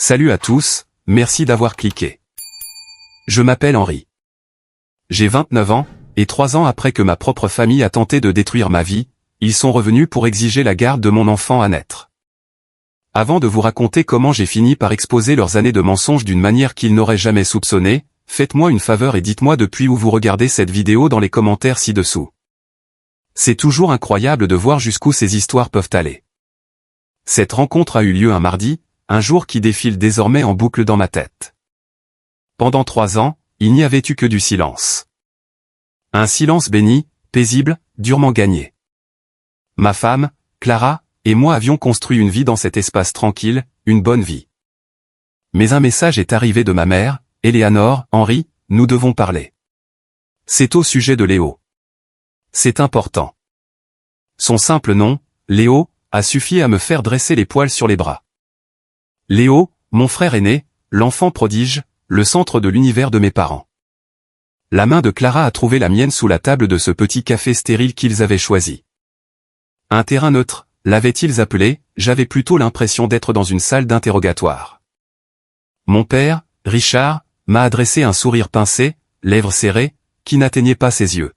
Salut à tous, merci d'avoir cliqué. Je m'appelle Henri. J'ai 29 ans, et 3 ans après que ma propre famille a tenté de détruire ma vie, ils sont revenus pour exiger la garde de mon enfant à naître. Avant de vous raconter comment j'ai fini par exposer leurs années de mensonges d'une manière qu'ils n'auraient jamais soupçonnée, faites-moi une faveur et dites-moi depuis où vous regardez cette vidéo dans les commentaires ci-dessous. C'est toujours incroyable de voir jusqu'où ces histoires peuvent aller. Cette rencontre a eu lieu un mardi, un jour qui défile désormais en boucle dans ma tête. Pendant 3 ans, il n'y avait eu que du silence. Un silence béni, paisible, durement gagné. Ma femme, Clara, et moi avions construit une vie dans cet espace tranquille, une bonne vie. Mais un message est arrivé de ma mère, Eleanor, Henri, nous devons parler. C'est au sujet de Léo. C'est important. Son simple nom, Léo, a suffi à me faire dresser les poils sur les bras. Léo, mon frère aîné, l'enfant prodige, le centre de l'univers de mes parents. La main de Clara a trouvé la mienne sous la table de ce petit café stérile qu'ils avaient choisi. Un terrain neutre, l'avaient-ils appelé, j'avais plutôt l'impression d'être dans une salle d'interrogatoire. Mon père, Richard, m'a adressé un sourire pincé, lèvres serrées, qui n'atteignait pas ses yeux.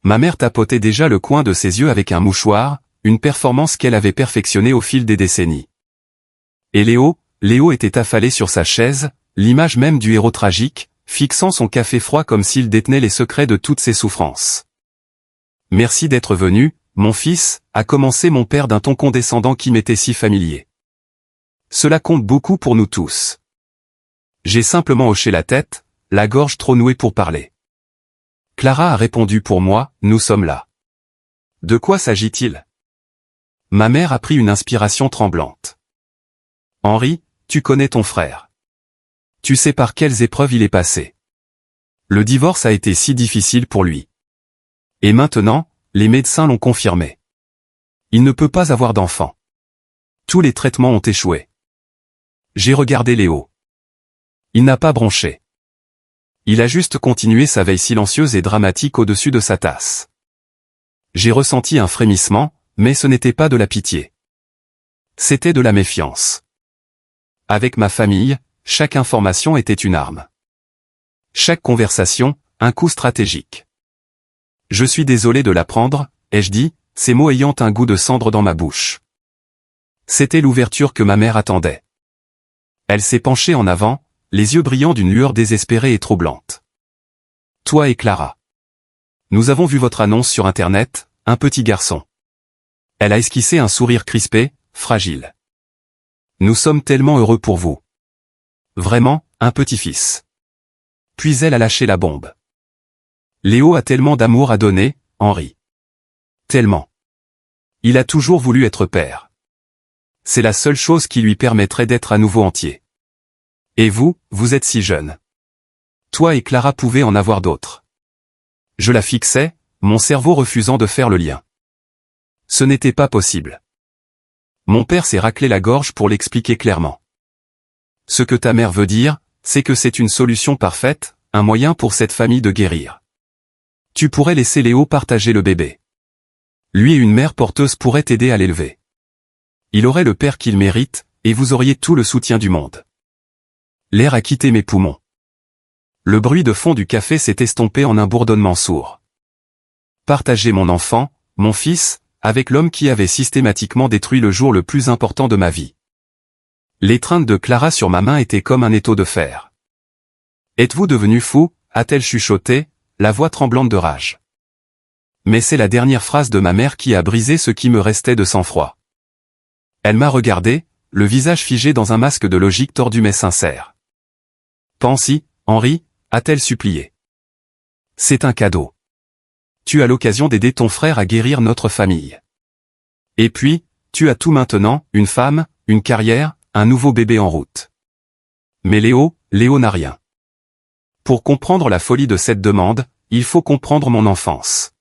Ma mère tapotait déjà le coin de ses yeux avec un mouchoir, une performance qu'elle avait perfectionnée au fil des décennies. Et Léo était affalé sur sa chaise, l'image même du héros tragique, fixant son café froid comme s'il détenait les secrets de toutes ses souffrances. Merci d'être venu, mon fils, a commencé mon père d'un ton condescendant qui m'était si familier. Cela compte beaucoup pour nous tous. J'ai simplement hoché la tête, la gorge trop nouée pour parler. Clara a répondu pour moi, nous sommes là. De quoi s'agit-il? Ma mère a pris une inspiration tremblante. Henri, tu connais ton frère. Tu sais par quelles épreuves il est passé. Le divorce a été si difficile pour lui. Et maintenant, les médecins l'ont confirmé. Il ne peut pas avoir d'enfant. Tous les traitements ont échoué. J'ai regardé Léo. Il n'a pas bronché. Il a juste continué sa veille silencieuse et dramatique au-dessus de sa tasse. J'ai ressenti un frémissement, mais ce n'était pas de la pitié. C'était de la méfiance. Avec ma famille, chaque information était une arme. Chaque conversation, un coup stratégique. Je suis désolé de l'apprendre, ai-je dit, ces mots ayant un goût de cendre dans ma bouche. C'était l'ouverture que ma mère attendait. Elle s'est penchée en avant, les yeux brillants d'une lueur désespérée et troublante. Toi et Clara. Nous avons vu votre annonce sur Internet, un petit garçon. Elle a esquissé un sourire crispé, fragile. Nous sommes tellement heureux pour vous. Vraiment, un petit-fils. Puis elle a lâché la bombe. Léo a tellement d'amour à donner, Henri. Tellement. Il a toujours voulu être père. C'est la seule chose qui lui permettrait d'être à nouveau entier. Et vous, vous êtes si jeune. Toi et Clara pouvaient en avoir d'autres. Je la fixais, mon cerveau refusant de faire le lien. Ce n'était pas possible. Mon père s'est raclé la gorge pour l'expliquer clairement. Ce que ta mère veut dire, c'est que c'est une solution parfaite, un moyen pour cette famille de guérir. Tu pourrais laisser Léo partager le bébé. Lui et une mère porteuse pourraient t'aider à l'élever. Il aurait le père qu'il mérite, et vous auriez tout le soutien du monde. L'air a quitté mes poumons. Le bruit de fond du café s'est estompé en un bourdonnement sourd. Partager mon enfant, mon fils, avec l'homme qui avait systématiquement détruit le jour le plus important de ma vie. L'étreinte de Clara sur ma main était comme un étau de fer. Êtes-vous devenu fou, a-t-elle chuchoté, la voix tremblante de rage. Mais c'est la dernière phrase de ma mère qui a brisé ce qui me restait de sang-froid. Elle m'a regardé, le visage figé dans un masque de logique tordu mais sincère. Pense-y, Henri, a-t-elle supplié. C'est un cadeau. Tu as l'occasion d'aider ton frère à guérir notre famille. Et puis, tu as tout maintenant, une femme, une carrière, un nouveau bébé en route. Mais Léo n'a rien. Pour comprendre la folie de cette demande, il faut comprendre mon enfance.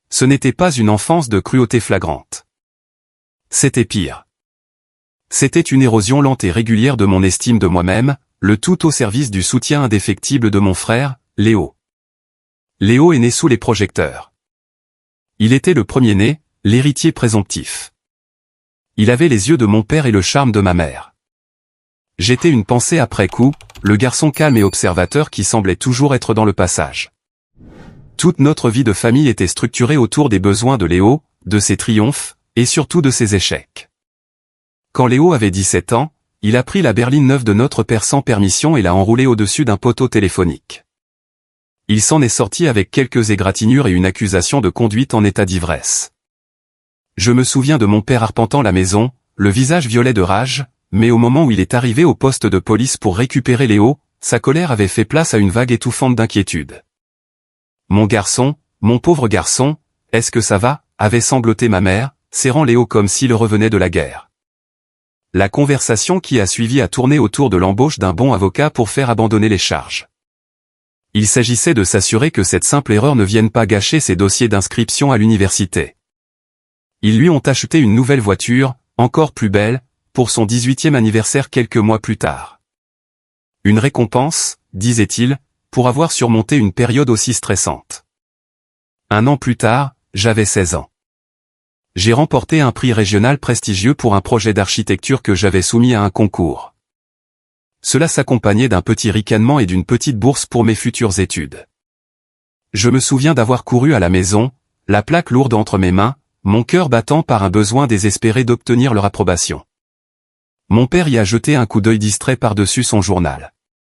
Ce n'était pas une enfance de cruauté flagrante. C'était pire. C'était une érosion lente et régulière de mon estime de moi-même, le tout au service du soutien indéfectible de mon frère, Léo. Léo est né sous les projecteurs. Il était le premier-né, l'héritier présomptif. Il avait les yeux de mon père et le charme de ma mère. J'étais une pensée après coup, le garçon calme et observateur qui semblait toujours être dans le passage. Toute notre vie de famille était structurée autour des besoins de Léo, de ses triomphes, et surtout de ses échecs. Quand Léo avait 17 ans, il a pris la berline neuve de notre père sans permission et l'a enroulée au-dessus d'un poteau téléphonique. Il s'en est sorti avec quelques égratignures et une accusation de conduite en état d'ivresse. Je me souviens de mon père arpentant la maison, le visage violet de rage, mais au moment où il est arrivé au poste de police pour récupérer Léo, sa colère avait fait place à une vague étouffante d'inquiétude. « Mon garçon, mon pauvre garçon, est-ce que ça va ?» avait sangloté ma mère, serrant Léo comme s'il revenait de la guerre. La conversation qui a suivi a tourné autour de l'embauche d'un bon avocat pour faire abandonner les charges. Il s'agissait de s'assurer que cette simple erreur ne vienne pas gâcher ses dossiers d'inscription à l'université. Ils lui ont acheté une nouvelle voiture, encore plus belle, pour son 18e anniversaire quelques mois plus tard. Une récompense, disait-il, pour avoir surmonté une période aussi stressante. 1 an plus tard, j'avais 16 ans. J'ai remporté un prix régional prestigieux pour un projet d'architecture que j'avais soumis à un concours. Cela s'accompagnait d'un petit ricanement et d'une petite bourse pour mes futures études. Je me souviens d'avoir couru à la maison, la plaque lourde entre mes mains, mon cœur battant par un besoin désespéré d'obtenir leur approbation. Mon père y a jeté un coup d'œil distrait par-dessus son journal.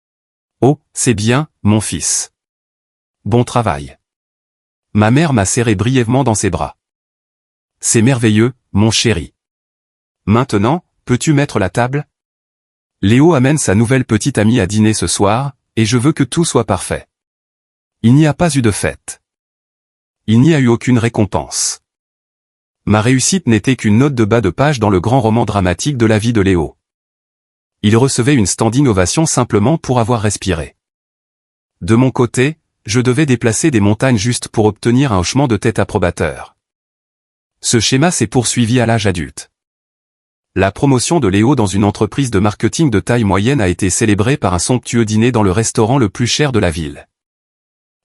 « Oh, c'est bien, mon fils. Bon travail. » Ma mère m'a serré brièvement dans ses bras. « C'est merveilleux, mon chéri. Maintenant, peux-tu mettre la table ? Léo amène sa nouvelle petite amie à dîner ce soir, et je veux que tout soit parfait. » Il n'y a pas eu de fête. Il n'y a eu aucune récompense. Ma réussite n'était qu'une note de bas de page dans le grand roman dramatique de la vie de Léo. Il recevait une standing ovation simplement pour avoir respiré. De mon côté, je devais déplacer des montagnes juste pour obtenir un hochement de tête approbateur. Ce schéma s'est poursuivi à l'âge adulte. La promotion de Léo dans une entreprise de marketing de taille moyenne a été célébrée par un somptueux dîner dans le restaurant le plus cher de la ville.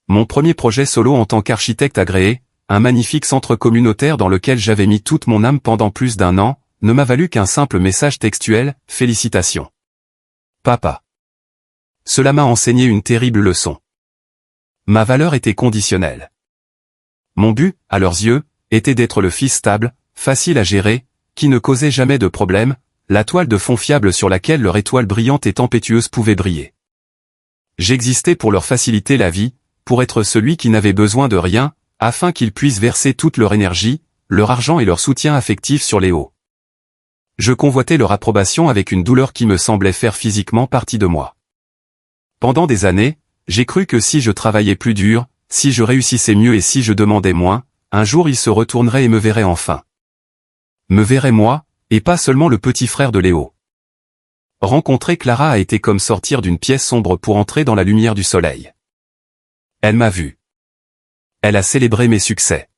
Mon premier projet solo en tant qu'architecte agréé, un magnifique centre communautaire dans lequel j'avais mis toute mon âme pendant plus d'1 an, ne m'a valu qu'un simple message textuel, « Félicitations. Papa. » Cela m'a enseigné une terrible leçon. Ma valeur était conditionnelle. Mon but, à leurs yeux, était d'être le fils stable, facile à gérer, qui ne causait jamais de problème, la toile de fond fiable sur laquelle leur étoile brillante et tempétueuse pouvait briller. J'existais pour leur faciliter la vie, pour être celui qui n'avait besoin de rien, afin qu'ils puissent verser toute leur énergie, leur argent et leur soutien affectif sur Léo. Je convoitais leur approbation avec une douleur qui me semblait faire physiquement partie de moi. Pendant des années, j'ai cru que si je travaillais plus dur, si je réussissais mieux et si je demandais moins, un jour ils se retourneraient et me verraient enfin. Me verraient moi, et pas seulement le petit frère de Léo. Rencontrer Clara a été comme sortir d'une pièce sombre pour entrer dans la lumière du soleil. Elle m'a vu. Elle a célébré mes succès.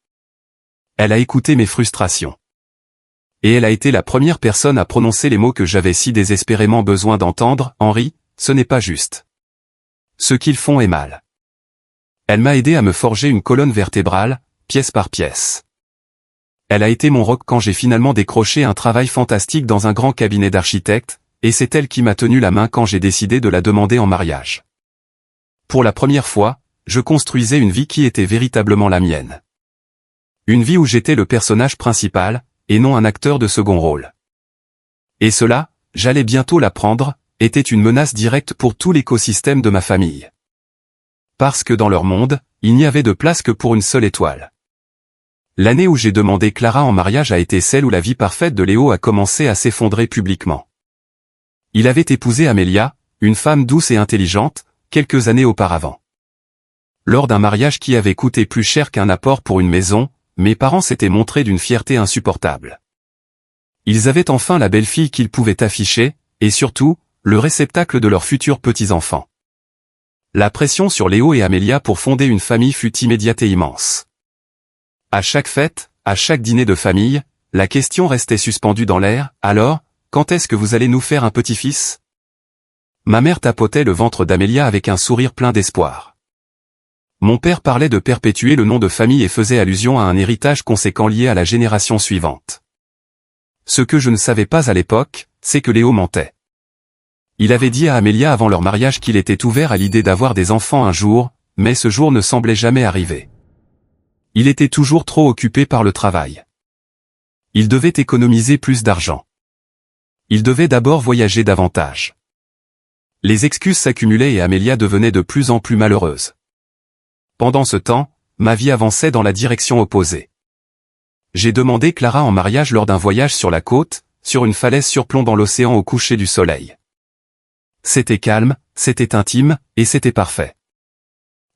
Elle a écouté mes frustrations. Et elle a été la première personne à prononcer les mots que j'avais si désespérément besoin d'entendre, « Henri, ce n'est pas juste. Ce qu'ils font est mal. » Elle m'a aidé à me forger une colonne vertébrale, pièce par pièce. Elle a été mon roc quand j'ai finalement décroché un travail fantastique dans un grand cabinet d'architectes, et c'est elle qui m'a tenu la main quand j'ai décidé de la demander en mariage. Pour la première fois, je construisais une vie qui était véritablement la mienne. Une vie où j'étais le personnage principal, et non un acteur de second rôle. Et cela, j'allais bientôt l'apprendre, était une menace directe pour tout l'écosystème de ma famille. Parce que dans leur monde, il n'y avait de place que pour une seule étoile. L'année où j'ai demandé Clara en mariage a été celle où la vie parfaite de Léo a commencé à s'effondrer publiquement. Il avait épousé Amélia, une femme douce et intelligente, quelques années auparavant. Lors d'un mariage qui avait coûté plus cher qu'un apport pour une maison, mes parents s'étaient montrés d'une fierté insupportable. Ils avaient enfin la belle-fille qu'ils pouvaient afficher, et surtout, le réceptacle de leurs futurs petits-enfants. La pression sur Léo et Amélia pour fonder une famille fut immédiate et immense. À chaque fête, à chaque dîner de famille, la question restait suspendue dans l'air, « Alors, quand est-ce que vous allez nous faire un petit-fils » Ma mère tapotait le ventre d'Amélia avec un sourire plein d'espoir. Mon père parlait de perpétuer le nom de famille et faisait allusion à un héritage conséquent lié à la génération suivante. Ce que je ne savais pas à l'époque, c'est que Léo mentait. Il avait dit à Amélia avant leur mariage qu'il était ouvert à l'idée d'avoir des enfants un jour, mais ce jour ne semblait jamais arriver. Il était toujours trop occupé par le travail. Il devait économiser plus d'argent. Il devait d'abord voyager davantage. Les excuses s'accumulaient et Amélia devenait de plus en plus malheureuse. Pendant ce temps, ma vie avançait dans la direction opposée. J'ai demandé Clara en mariage lors d'un voyage sur la côte, sur une falaise surplombant l'océan au coucher du soleil. C'était calme, c'était intime, et c'était parfait.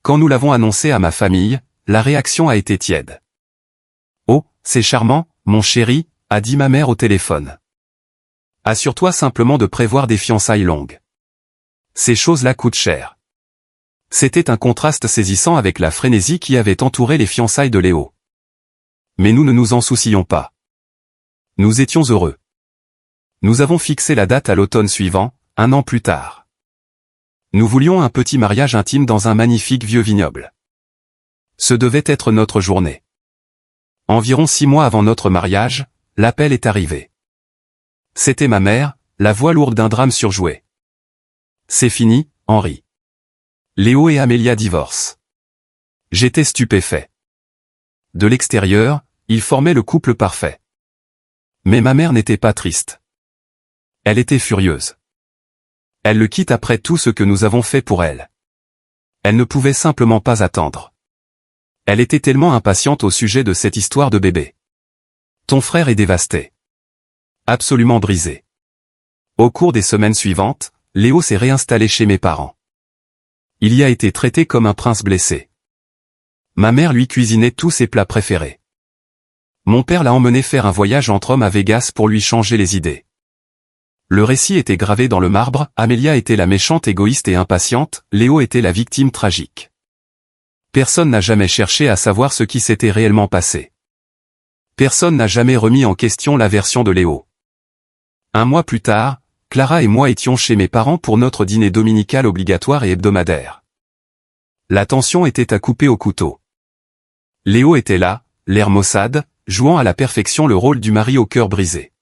Quand nous l'avons annoncé à ma famille, la réaction a été tiède. « Oh, c'est charmant, mon chéri », a dit ma mère au téléphone. « Assure-toi simplement de prévoir des fiançailles longues. Ces choses-là coûtent cher. » C'était un contraste saisissant avec la frénésie qui avait entouré les fiançailles de Léo. Mais nous ne nous en soucions pas. Nous étions heureux. Nous avons fixé la date à l'automne suivant, 1 an plus tard. Nous voulions un petit mariage intime dans un magnifique vieux vignoble. Ce devait être notre journée. Environ 6 mois avant notre mariage, l'appel est arrivé. C'était ma mère, la voix lourde d'un drame surjoué. C'est fini, Henri. Léo et Amélia divorcent. J'étais stupéfait. De l'extérieur, ils formaient le couple parfait. Mais ma mère n'était pas triste. Elle était furieuse. Elle le quitte après tout ce que nous avons fait pour elle. Elle ne pouvait simplement pas attendre. Elle était tellement impatiente au sujet de cette histoire de bébé. Ton frère est dévasté. Absolument brisé. Au cours des semaines suivantes, Léo s'est réinstallé chez mes parents. Il y a été traité comme un prince blessé. Ma mère lui cuisinait tous ses plats préférés. Mon père l'a emmené faire un voyage entre hommes à Vegas pour lui changer les idées. Le récit était gravé dans le marbre, Amélia était la méchante égoïste et impatiente, Léo était la victime tragique. Personne n'a jamais cherché à savoir ce qui s'était réellement passé. Personne n'a jamais remis en question la version de Léo. 1 mois plus tard, Clara et moi étions chez mes parents pour notre dîner dominical obligatoire et hebdomadaire. La tension était à couper au couteau. Léo était là, l'air maussade, jouant à la perfection le rôle du mari au cœur brisé.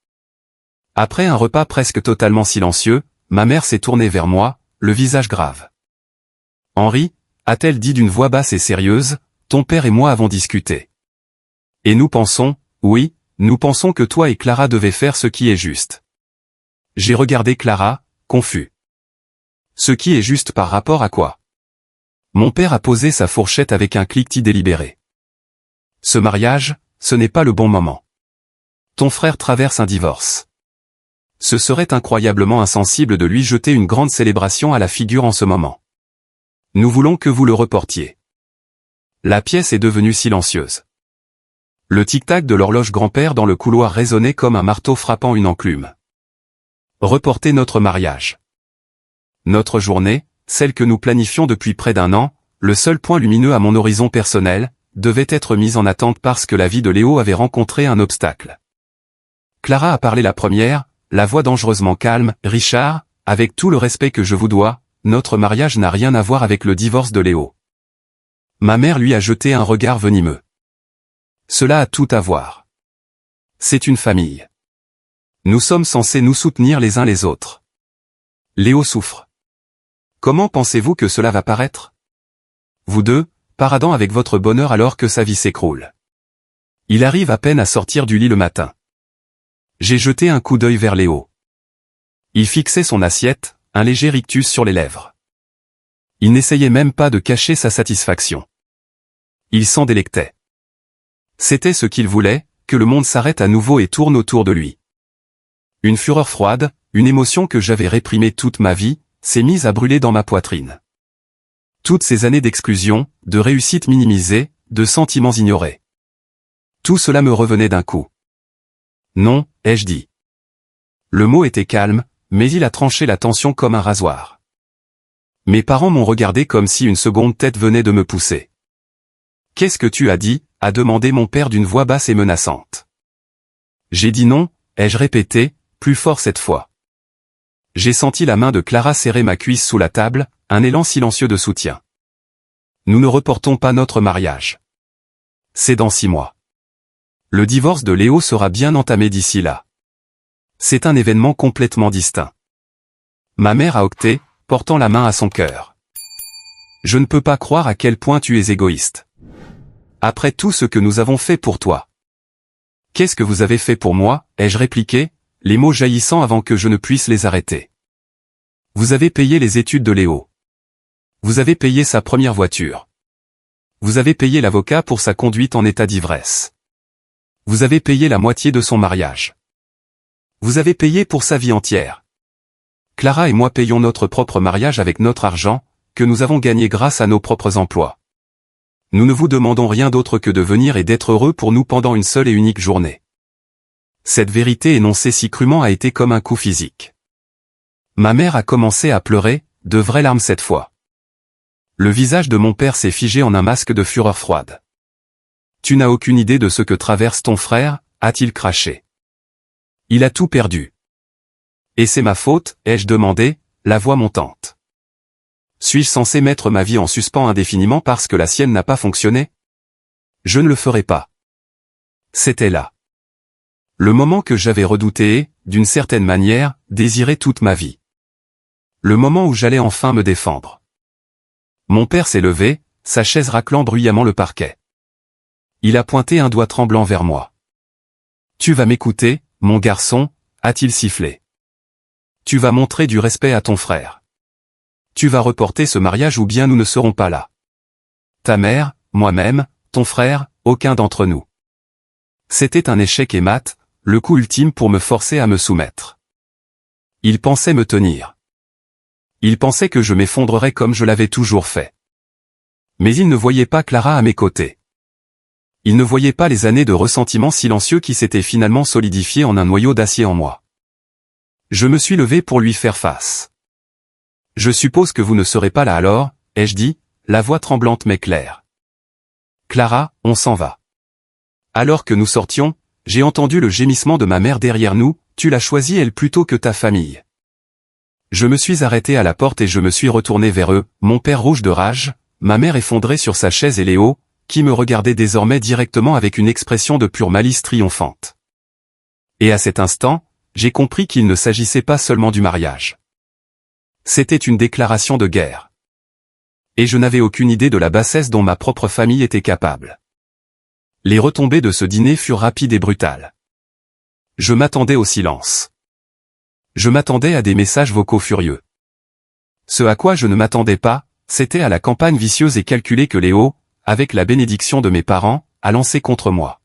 Après un repas presque totalement silencieux, ma mère s'est tournée vers moi, le visage grave. « Henri », a-t-elle dit d'une voix basse et sérieuse, « ton père et moi avons discuté. Et nous pensons, oui, nous pensons que toi et Clara devez faire ce qui est juste. » J'ai regardé Clara, confus. Ce qui est juste par rapport à quoi? Mon père a posé sa fourchette avec un cliquetis délibéré. Ce mariage, ce n'est pas le bon moment. Ton frère traverse un divorce. Ce serait incroyablement insensible de lui jeter une grande célébration à la figure en ce moment. Nous voulons que vous le reportiez. La pièce est devenue silencieuse. Le tic-tac de l'horloge grand-père dans le couloir résonnait comme un marteau frappant une enclume. Reporter notre mariage. Notre journée, celle que nous planifions depuis près d'1 an, le seul point lumineux à mon horizon personnel, devait être mise en attente parce que la vie de Léo avait rencontré un obstacle. Clara a parlé la première, la voix dangereusement calme, « Richard, avec tout le respect que je vous dois, notre mariage n'a rien à voir avec le divorce de Léo. » Ma mère lui a jeté un regard venimeux. Cela a tout à voir. C'est une famille. Nous sommes censés nous soutenir les uns les autres. Léo souffre. Comment pensez-vous que cela va paraître? Vous deux, paradant avec votre bonheur alors que sa vie s'écroule. Il arrive à peine à sortir du lit le matin. J'ai jeté un coup d'œil vers Léo. Il fixait son assiette, un léger rictus sur les lèvres. Il n'essayait même pas de cacher sa satisfaction. Il s'en délectait. C'était ce qu'il voulait, que le monde s'arrête à nouveau et tourne autour de lui. Une fureur froide, une émotion que j'avais réprimée toute ma vie, s'est mise à brûler dans ma poitrine. Toutes ces années d'exclusion, de réussite minimisée, de sentiments ignorés. Tout cela me revenait d'un coup. Non, ai-je dit. Le mot était calme, mais il a tranché la tension comme un rasoir. Mes parents m'ont regardé comme si une seconde tête venait de me pousser. « Qu'est-ce que tu as dit ?» a demandé mon père d'une voix basse et menaçante. J'ai dit non, ai-je répété, plus fort cette fois. J'ai senti la main de Clara serrer ma cuisse sous la table, un élan silencieux de soutien. Nous ne reportons pas notre mariage. C'est dans 6 mois. Le divorce de Léo sera bien entamé d'ici là. C'est un événement complètement distinct. Ma mère a octé, portant la main à son cœur. Je ne peux pas croire à quel point tu es égoïste. Après tout ce que nous avons fait pour toi. Qu'est-ce que vous avez fait pour moi, ai-je répliqué, les mots jaillissant avant que je ne puisse les arrêter. Vous avez payé les études de Léo. Vous avez payé sa première voiture. Vous avez payé l'avocat pour sa conduite en état d'ivresse. Vous avez payé la moitié de son mariage. Vous avez payé pour sa vie entière. Clara et moi payons notre propre mariage avec notre argent, que nous avons gagné grâce à nos propres emplois. Nous ne vous demandons rien d'autre que de venir et d'être heureux pour nous pendant une seule et unique journée. Cette vérité énoncée si crûment a été comme un coup physique. Ma mère a commencé à pleurer, de vraies larmes cette fois. Le visage de mon père s'est figé en un masque de fureur froide. Tu n'as aucune idée de ce que traverse ton frère, a-t-il craché. Il a tout perdu. Et c'est ma faute, ai-je demandé, la voix montante. Suis-je censé mettre ma vie en suspens indéfiniment parce que la sienne n'a pas fonctionné? Je ne le ferai pas. C'était là. Le moment que j'avais redouté et, d'une certaine manière, désiré toute ma vie. Le moment où j'allais enfin me défendre. Mon père s'est levé, sa chaise raclant bruyamment le parquet. Il a pointé un doigt tremblant vers moi. Tu vas m'écouter, mon garçon, a-t-il sifflé. Tu vas montrer du respect à ton frère. Tu vas reporter ce mariage ou bien nous ne serons pas là. Ta mère, moi-même, ton frère, aucun d'entre nous. C'était un échec et mat, le coup ultime pour me forcer à me soumettre. Il pensait me tenir. Il pensait que je m'effondrerais comme je l'avais toujours fait. Mais il ne voyait pas Clara à mes côtés. Il ne voyait pas les années de ressentiment silencieux qui s'étaient finalement solidifiées en un noyau d'acier en moi. Je me suis levé pour lui faire face. Je suppose que vous ne serez pas là alors, ai-je dit, la voix tremblante mais claire. Clara, on s'en va. Alors que nous sortions, j'ai entendu le gémissement de ma mère derrière nous, tu l'as choisie elle plutôt que ta famille. Je me suis arrêté à la porte et je me suis retourné vers eux, mon père rouge de rage, ma mère effondrée sur sa chaise et Léo, qui me regardait désormais directement avec une expression de pure malice triomphante. Et à cet instant, j'ai compris qu'il ne s'agissait pas seulement du mariage. C'était une déclaration de guerre. Et je n'avais aucune idée de la bassesse dont ma propre famille était capable. Les retombées de ce dîner furent rapides et brutales. Je m'attendais au silence. Je m'attendais à des messages vocaux furieux. Ce à quoi je ne m'attendais pas, c'était à la campagne vicieuse et calculée que Léo, avec la bénédiction de mes parents, a lancée contre moi.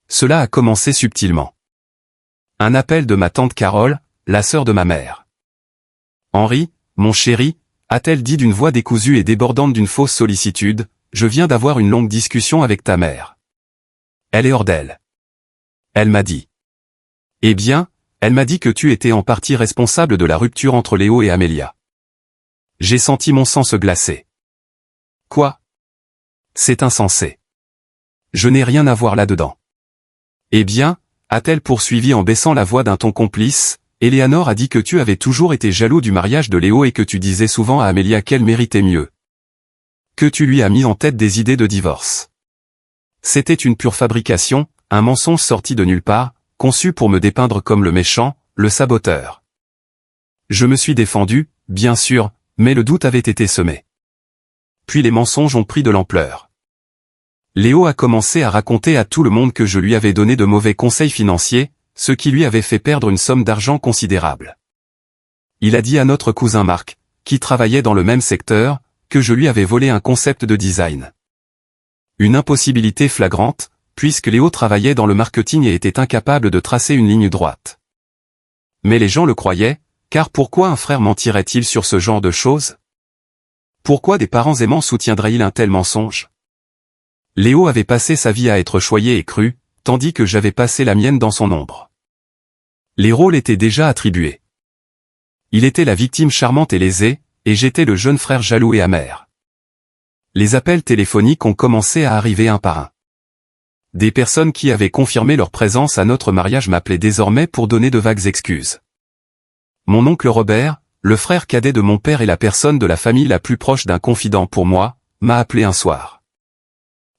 Cela a commencé subtilement. Un appel de ma tante Carole, la sœur de ma mère. Henri, mon chéri, a-t-elle dit d'une voix décousue et débordante d'une fausse sollicitude, je viens d'avoir une longue discussion avec ta mère. Elle est hors d'elle. Elle m'a dit. Eh bien, elle m'a dit que tu étais en partie responsable de la rupture entre Léo et Amélia. J'ai senti mon sang se glacer. Quoi? C'est insensé. Je n'ai rien à voir là-dedans. Eh bien, a-t-elle poursuivi en baissant la voix d'un ton complice, Éléanor a dit que tu avais toujours été jaloux du mariage de Léo et que tu disais souvent à Amélia qu'elle méritait mieux. Que tu lui as mis en tête des idées de divorce. C'était une pure fabrication, un mensonge sorti de nulle part, conçu pour me dépeindre comme le méchant, le saboteur. Je me suis défendu, bien sûr, mais le doute avait été semé. Puis les mensonges ont pris de l'ampleur. Léo a commencé à raconter à tout le monde que je lui avais donné de mauvais conseils financiers, ce qui lui avait fait perdre une somme d'argent considérable. Il a dit à notre cousin Marc, qui travaillait dans le même secteur, que je lui avais volé un concept de design. Une impossibilité flagrante, puisque Léo travaillait dans le marketing et était incapable de tracer une ligne droite. Mais les gens le croyaient, car pourquoi un frère mentirait-il sur ce genre de choses? Pourquoi des parents aimants soutiendraient-ils un tel mensonge? Léo avait passé sa vie à être choyé et cru, tandis que j'avais passé la mienne dans son ombre. Les rôles étaient déjà attribués. Il était la victime charmante et lésée, et j'étais le jeune frère jaloux et amer. Les appels téléphoniques ont commencé à arriver un par un. Des personnes qui avaient confirmé leur présence à notre mariage m'appelaient désormais pour donner de vagues excuses. Mon oncle Robert, le frère cadet de mon père et la personne de la famille la plus proche d'un confident pour moi, m'a appelé un soir.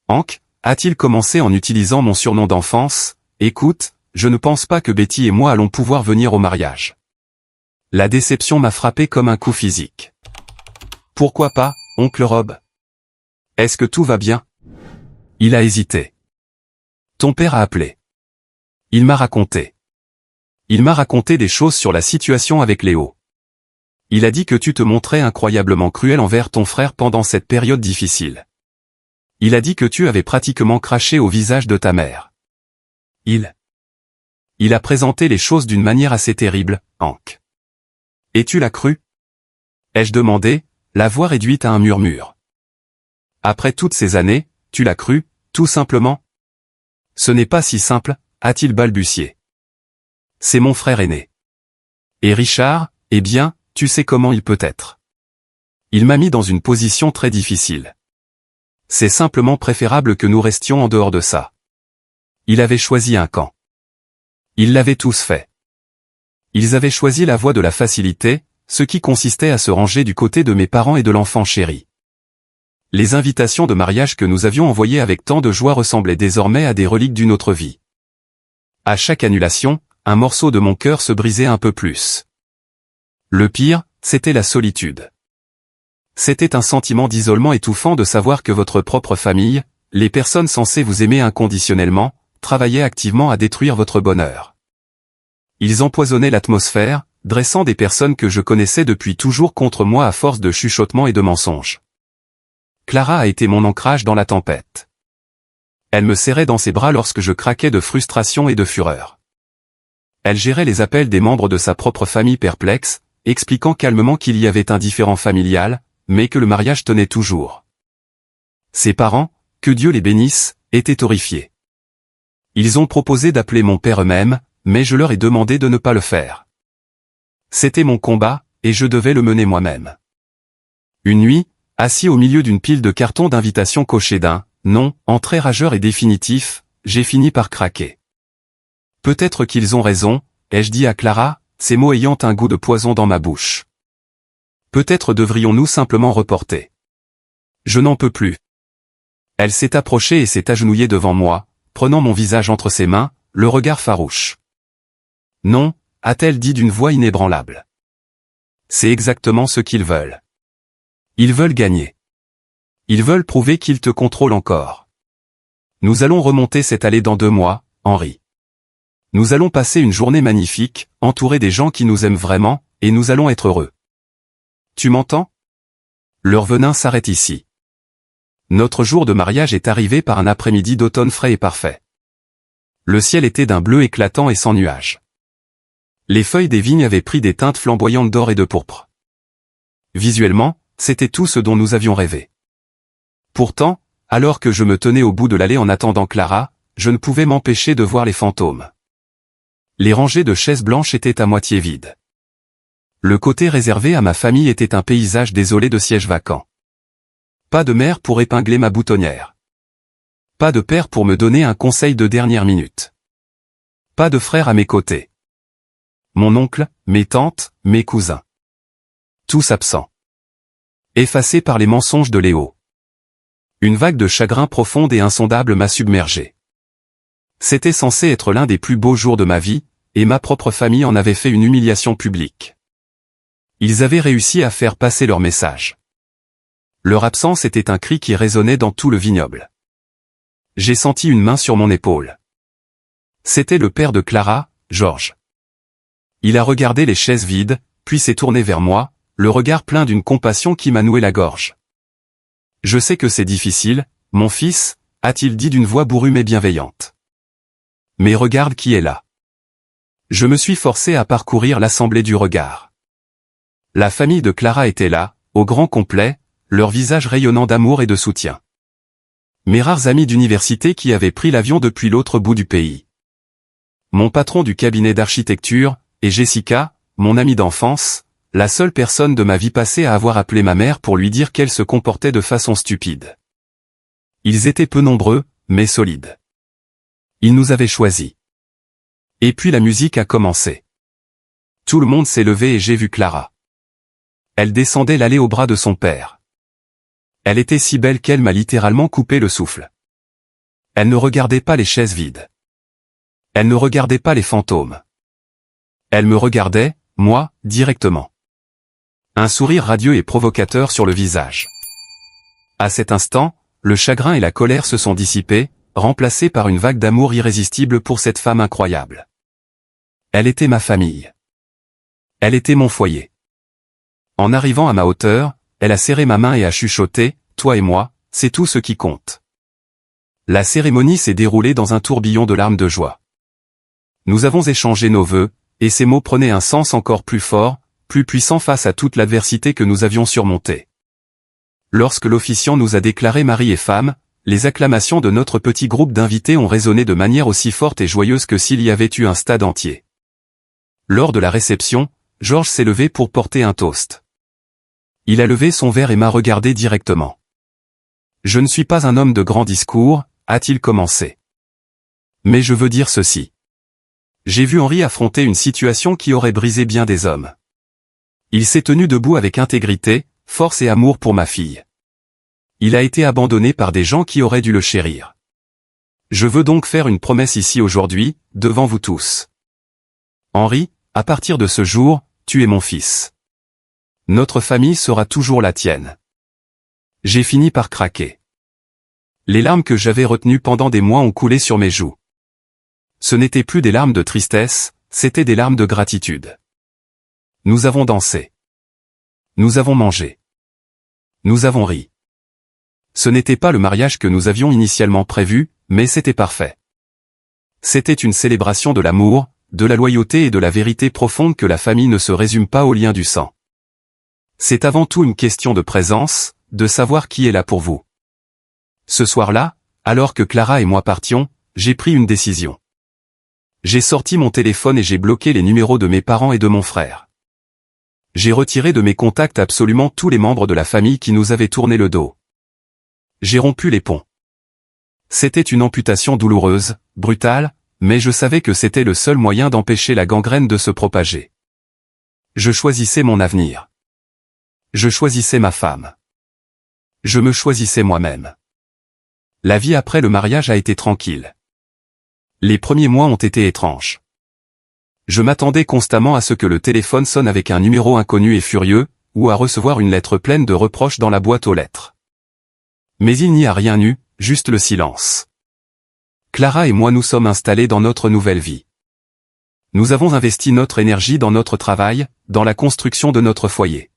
Hank, a-t-il commencé en utilisant mon surnom d'enfance, écoute, je ne pense pas que Betty et moi allons pouvoir venir au mariage. La déception m'a frappé comme un coup physique. Pourquoi pas, oncle Rob? Est-ce que tout va bien? Il a hésité. Ton père a appelé. Il m'a raconté. Il m'a raconté des choses sur la situation avec Léo. Il a dit que tu te montrais incroyablement cruel envers ton frère pendant cette période difficile. Il a dit que tu avais pratiquement craché au visage de ta mère. Il a présenté les choses d'une manière assez terrible, Hank. Et tu l'as cru? Ai-je demandé, la voix réduite à un murmure. Après toutes ces années, tu l'as cru, tout simplement? Ce n'est pas si simple, a-t-il balbutié. C'est mon frère aîné. Et Richard, eh bien, tu sais comment il peut être. Il m'a mis dans une position très difficile. C'est simplement préférable que nous restions en dehors de ça. Il avait choisi un camp. Ils l'avaient tous fait. Ils avaient choisi la voie de la facilité, ce qui consistait à se ranger du côté de mes parents et de l'enfant chéri. Les invitations de mariage que nous avions envoyées avec tant de joie ressemblaient désormais à des reliques d'une autre vie. À chaque annulation, un morceau de mon cœur se brisait un peu plus. Le pire, c'était la solitude. C'était un sentiment d'isolement étouffant de savoir que votre propre famille, les personnes censées vous aimer inconditionnellement, travaillaient activement à détruire votre bonheur. Ils empoisonnaient l'atmosphère, dressant des personnes que je connaissais depuis toujours contre moi à force de chuchotements et de mensonges. Clara a été mon ancrage dans la tempête. Elle me serrait dans ses bras lorsque je craquais de frustration et de fureur. Elle gérait les appels des membres de sa propre famille perplexes, expliquant calmement qu'il y avait un différend familial, mais que le mariage tenait toujours. Ses parents, que Dieu les bénisse, étaient horrifiés. Ils ont proposé d'appeler mon père eux-mêmes, mais je leur ai demandé de ne pas le faire. C'était mon combat, et je devais le mener moi-même. Une nuit, assis au milieu d'une pile de cartons d'invitation cochés d'un « non » en très rageur et définitif, j'ai fini par craquer. Peut-être qu'ils ont raison, ai-je dit à Clara, ces mots ayant un goût de poison dans ma bouche. Peut-être devrions-nous simplement reporter. Je n'en peux plus. Elle s'est approchée et s'est agenouillée devant moi, prenant mon visage entre ses mains, le regard farouche. Non, a-t-elle dit d'une voix inébranlable. C'est exactement ce qu'ils veulent. Ils veulent gagner. Ils veulent prouver qu'ils te contrôlent encore. Nous allons remonter cette allée dans 2 mois, Henry. Nous allons passer une journée magnifique, entourés des gens qui nous aiment vraiment, et nous allons être heureux. Tu m'entends? Leur venin s'arrête ici. Notre jour de mariage est arrivé par un après-midi d'automne frais et parfait. Le ciel était d'un bleu éclatant et sans nuages. Les feuilles des vignes avaient pris des teintes flamboyantes d'or et de pourpre. Visuellement, c'était tout ce dont nous avions rêvé. Pourtant, alors que je me tenais au bout de l'allée en attendant Clara, je ne pouvais m'empêcher de voir les fantômes. Les rangées de chaises blanches étaient à moitié vides. Le côté réservé à ma famille était un paysage désolé de sièges vacants. Pas de mère pour épingler ma boutonnière. Pas de père pour me donner un conseil de dernière minute. Pas de frère à mes côtés. Mon oncle, mes tantes, mes cousins. Tous absents. Effacés par les mensonges de Léo. Une vague de chagrin profonde et insondable m'a submergé. C'était censé être l'un des plus beaux jours de ma vie, et ma propre famille en avait fait une humiliation publique. Ils avaient réussi à faire passer leur message. Leur absence était un cri qui résonnait dans tout le vignoble. J'ai senti une main sur mon épaule. C'était le père de Clara, George. Il a regardé les chaises vides, puis s'est tourné vers moi, le regard plein d'une compassion qui m'a noué la gorge. « Je sais que c'est difficile, mon fils, » a-t-il dit d'une voix bourrue mais bienveillante. « Mais regarde qui est là. » Je me suis forcé à parcourir l'assemblée du regard. La famille de Clara était là, au grand complet, leur visage rayonnant d'amour et de soutien. Mes rares amis d'université qui avaient pris l'avion depuis l'autre bout du pays. Mon patron du cabinet d'architecture, et Jessica, mon amie d'enfance, la seule personne de ma vie passée à avoir appelé ma mère pour lui dire qu'elle se comportait de façon stupide. Ils étaient peu nombreux, mais solides. Ils nous avaient choisis. Et puis la musique a commencé. Tout le monde s'est levé et j'ai vu Clara. Elle descendait l'allée au bras de son père. Elle était si belle qu'elle m'a littéralement coupé le souffle. Elle ne regardait pas les chaises vides. Elle ne regardait pas les fantômes. Elle me regardait, moi, directement. Un sourire radieux et provocateur sur le visage. À cet instant, le chagrin et la colère se sont dissipés, remplacés par une vague d'amour irrésistible pour cette femme incroyable. Elle était ma famille. Elle était mon foyer. En arrivant à ma hauteur, elle a serré ma main et a chuchoté, « Toi et moi, c'est tout ce qui compte. » La cérémonie s'est déroulée dans un tourbillon de larmes de joie. Nous avons échangé nos vœux, et ces mots prenaient un sens encore plus fort, plus puissant face à toute l'adversité que nous avions surmontée. Lorsque l'officiant nous a déclarés mari et femme, les acclamations de notre petit groupe d'invités ont résonné de manière aussi forte et joyeuse que s'il y avait eu un stade entier. Lors de la réception, Georges s'est levé pour porter un toast. Il a levé son verre et m'a regardé directement. « Je ne suis pas un homme de grand discours », a-t-il commencé. « Mais je veux dire ceci. J'ai vu Henri affronter une situation qui aurait brisé bien des hommes. Il s'est tenu debout avec intégrité, force et amour pour ma fille. Il a été abandonné par des gens qui auraient dû le chérir. Je veux donc faire une promesse ici aujourd'hui, devant vous tous. Henri, à partir de ce jour, tu es mon fils. Notre famille sera toujours la tienne. » J'ai fini par craquer. Les larmes que j'avais retenues pendant des mois ont coulé sur mes joues. Ce n'étaient plus des larmes de tristesse, c'étaient des larmes de gratitude. Nous avons dansé. Nous avons mangé. Nous avons ri. Ce n'était pas le mariage que nous avions initialement prévu, mais c'était parfait. C'était une célébration de l'amour, de la loyauté et de la vérité profonde que la famille ne se résume pas au lien du sang. C'est avant tout une question de présence, de savoir qui est là pour vous. Ce soir-là, alors que Clara et moi partions, j'ai pris une décision. J'ai sorti mon téléphone et j'ai bloqué les numéros de mes parents et de mon frère. J'ai retiré de mes contacts absolument tous les membres de la famille qui nous avaient tourné le dos. J'ai rompu les ponts. C'était une amputation douloureuse, brutale, mais je savais que c'était le seul moyen d'empêcher la gangrène de se propager. Je choisissais mon avenir. Je choisissais ma femme. Je me choisissais moi-même. La vie après le mariage a été tranquille. Les premiers mois ont été étranges. Je m'attendais constamment à ce que le téléphone sonne avec un numéro inconnu et furieux, ou à recevoir une lettre pleine de reproches dans la boîte aux lettres. Mais il n'y a rien eu, juste le silence. Clara et moi nous sommes installés dans notre nouvelle vie. Nous avons investi notre énergie dans notre travail, dans la construction de notre foyer.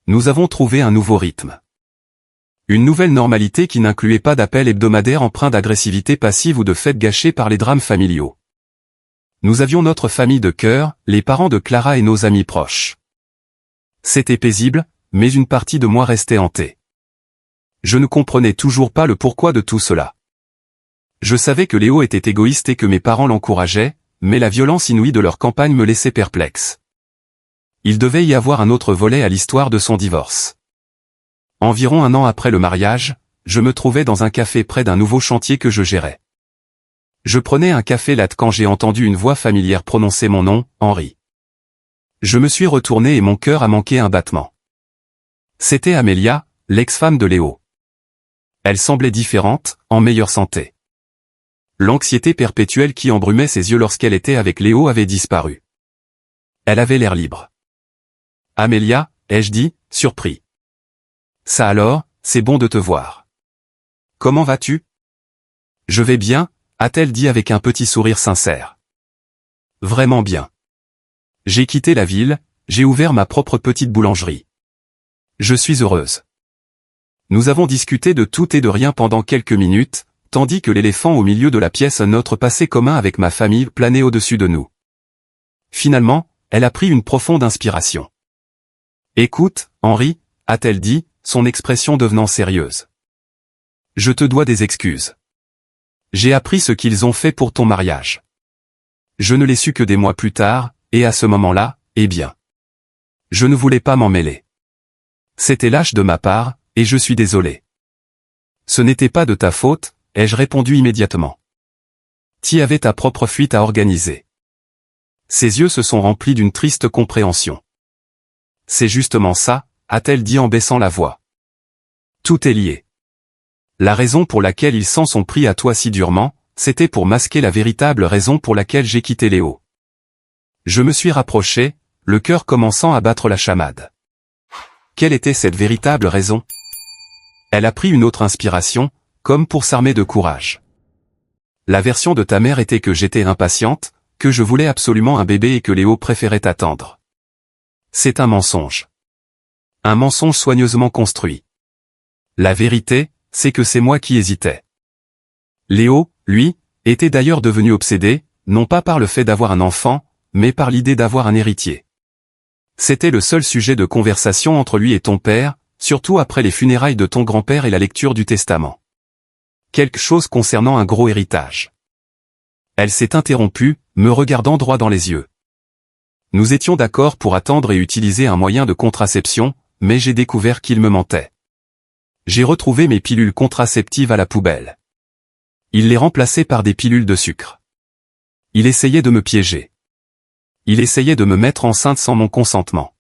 Nous avons trouvé un nouveau rythme. Une nouvelle normalité qui n'incluait pas d'appels hebdomadaires empreints d'agressivité passive ou de fêtes gâchées par les drames familiaux. Nous avions notre famille de cœur, les parents de Clara et nos amis proches. C'était paisible, mais une partie de moi restait hantée. Je ne comprenais toujours pas le pourquoi de tout cela. Je savais que Léo était égoïste et que mes parents l'encourageaient, mais la violence inouïe de leur campagne me laissait perplexe. Il devait y avoir un autre volet à l'histoire de son divorce. Environ un an après le mariage, je me trouvais dans un café près d'un nouveau chantier que je gérais. Je prenais un café latte quand j'ai entendu une voix familière prononcer mon nom, Henri. Je me suis retourné et mon cœur a manqué un battement. C'était Amélia, l'ex-femme de Léo. Elle semblait différente, en meilleure santé. L'anxiété perpétuelle qui embrumait ses yeux lorsqu'elle était avec Léo avait disparu. Elle avait l'air libre. « Amélia » ai-je dit, surpris. « Ça alors, c'est bon de te voir. Comment vas-tu ? » « Je vais bien » a-t-elle dit avec un petit sourire sincère. « Vraiment bien. J'ai quitté la ville, j'ai ouvert ma propre petite boulangerie. Je suis heureuse. » Nous avons discuté de tout et de rien pendant quelques minutes, tandis que l'éléphant au milieu de la pièce, notre passé commun avec ma famille, planait au-dessus de nous. Finalement, elle a pris une profonde inspiration. « Écoute, Henri » a-t-elle dit, son expression devenant sérieuse. « Je te dois des excuses. J'ai appris ce qu'ils ont fait pour ton mariage. Je ne l'ai su que des mois plus tard, et à ce moment-là, eh bien. Je ne voulais pas m'en mêler. C'était lâche de ma part, et je suis désolé. Ce n'était pas de ta faute, ai-je répondu immédiatement. Tu avais ta propre fuite à organiser. Ses yeux se sont remplis d'une triste compréhension. C'est justement ça, a-t-elle dit en baissant la voix. Tout est lié. La raison pour laquelle ils s'en sont pris à toi si durement, c'était pour masquer la véritable raison pour laquelle j'ai quitté Léo. Je me suis rapproché, le cœur commençant à battre la chamade. Quelle était cette véritable raison? Elle a pris une autre inspiration, comme pour s'armer de courage. La version de ta mère était que j'étais impatiente, que je voulais absolument un bébé et que Léo préférait attendre. C'est un mensonge. Un mensonge soigneusement construit. La vérité, c'est que c'est moi qui hésitais. Léo, lui, était d'ailleurs devenu obsédé, non pas par le fait d'avoir un enfant, mais par l'idée d'avoir un héritier. C'était le seul sujet de conversation entre lui et ton père, surtout après les funérailles de ton grand-père et la lecture du testament. Quelque chose concernant un gros héritage. Elle s'est interrompue, me regardant droit dans les yeux. Nous étions d'accord pour attendre et utiliser un moyen de contraception, mais j'ai découvert qu'il me mentait. J'ai retrouvé mes pilules contraceptives à la poubelle. Il les remplaçait par des pilules de sucre. Il essayait de me piéger. Il essayait de me mettre enceinte sans mon consentement.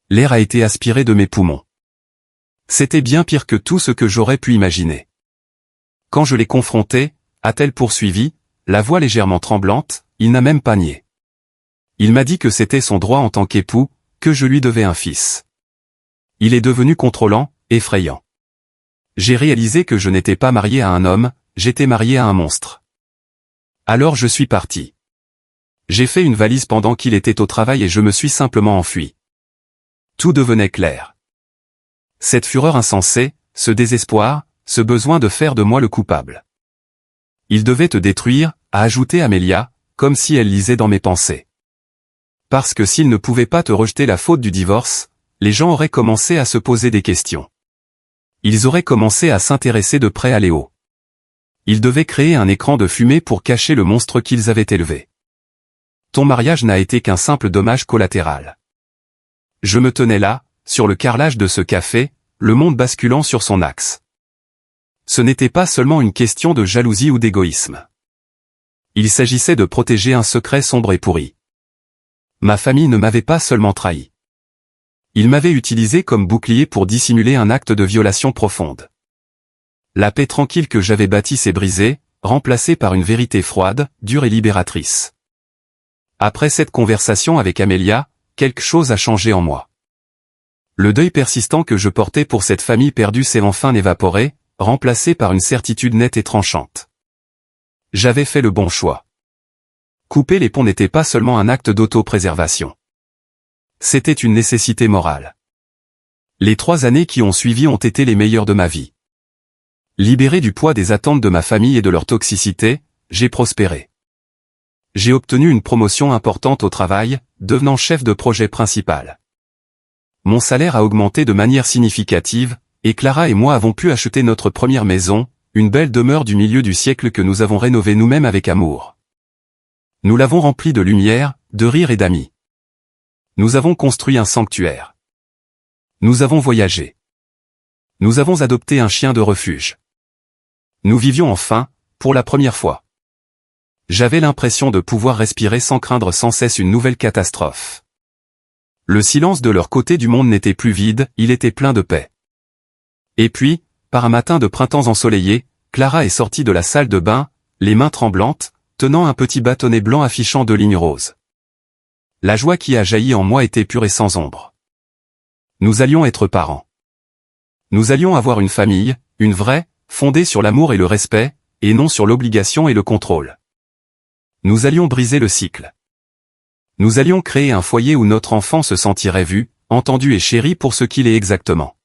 L'air a été aspiré de mes poumons. C'était bien pire que tout ce que j'aurais pu imaginer. Quand je l'ai confronté, a-t-elle poursuivi, la voix légèrement tremblante, il n'a même pas nié. Il m'a dit que c'était son droit en tant qu'époux, que je lui devais un fils. Il est devenu contrôlant, effrayant. J'ai réalisé que je n'étais pas marié à un homme, j'étais marié à un monstre. Alors je suis parti. J'ai fait une valise pendant qu'il était au travail et je me suis simplement enfui. Tout devenait clair. Cette fureur insensée, ce désespoir, ce besoin de faire de moi le coupable. Il devait te détruire, a ajouté Amélia, comme si elle lisait dans mes pensées. Parce que s'il ne pouvait pas te rejeter la faute du divorce, les gens auraient commencé à se poser des questions. Ils auraient commencé à s'intéresser de près à Léo. Ils devaient créer un écran de fumée pour cacher le monstre qu'ils avaient élevé. Ton mariage n'a été qu'un simple dommage collatéral. Je me tenais là, sur le carrelage de ce café, le monde basculant sur son axe. Ce n'était pas seulement une question de jalousie ou d'égoïsme. Il s'agissait de protéger un secret sombre et pourri. Ma famille ne m'avait pas seulement trahi. Ils m'avaient utilisé comme bouclier pour dissimuler un acte de violation profonde. La paix tranquille que j'avais bâtie s'est brisée, remplacée par une vérité froide, dure et libératrice. Après cette conversation avec Amélia, quelque chose a changé en moi. Le deuil persistant que je portais pour cette famille perdue s'est enfin évaporé, remplacé par une certitude nette et tranchante. J'avais fait le bon choix. Couper les ponts n'était pas seulement un acte d'auto-préservation. C'était une nécessité morale. Les 3 années qui ont suivi ont été les meilleures de ma vie. Libéré du poids des attentes de ma famille et de leur toxicité, j'ai prospéré. J'ai obtenu une promotion importante au travail, devenant chef de projet principal. Mon salaire a augmenté de manière significative, et Clara et moi avons pu acheter notre première maison, une belle demeure du milieu du siècle que nous avons rénovée nous-mêmes avec amour. Nous l'avons remplie de lumière, de rire et d'amis. Nous avons construit un sanctuaire. Nous avons voyagé. Nous avons adopté un chien de refuge. Nous vivions enfin, pour la première fois. J'avais l'impression de pouvoir respirer sans craindre sans cesse une nouvelle catastrophe. Le silence de leur côté du monde n'était plus vide, il était plein de paix. Et puis, par un matin de printemps ensoleillé, Clara est sortie de la salle de bain, les mains tremblantes, tenant un petit bâtonnet blanc affichant 2 lignes roses. La joie qui a jailli en moi était pure et sans ombre. Nous allions être parents. Nous allions avoir une famille, une vraie, fondée sur l'amour et le respect, et non sur l'obligation et le contrôle. Nous allions briser le cycle. Nous allions créer un foyer où notre enfant se sentirait vu, entendu et chéri pour ce qu'il est exactement.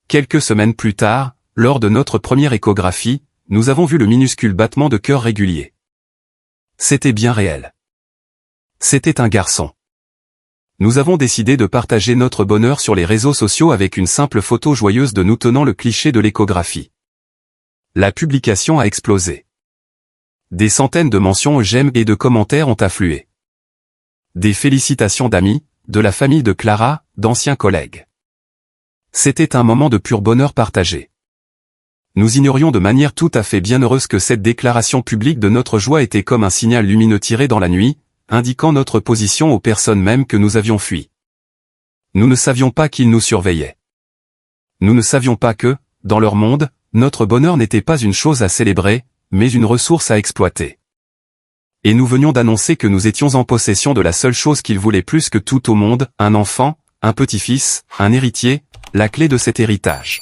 Quelques semaines plus tard, lors de notre première échographie, nous avons vu le minuscule battement de cœur régulier. C'était bien réel. C'était un garçon. Nous avons décidé de partager notre bonheur sur les réseaux sociaux avec une simple photo joyeuse de nous tenant le cliché de l'échographie. La publication a explosé. Des centaines de mentions j'aime et de commentaires ont afflué. Des félicitations d'amis, de la famille de Clara, d'anciens collègues. C'était un moment de pur bonheur partagé. Nous ignorions de manière tout à fait bienheureuse que cette déclaration publique de notre joie était comme un signal lumineux tiré dans la nuit, indiquant notre position aux personnes mêmes que nous avions fuies. Nous ne savions pas qu'ils nous surveillaient. Nous ne savions pas que, dans leur monde, notre bonheur n'était pas une chose à célébrer, mais une ressource à exploiter. Et nous venions d'annoncer que nous étions en possession de la seule chose qu'il voulait plus que tout au monde, un enfant, un petit-fils, un héritier, la clé de cet héritage.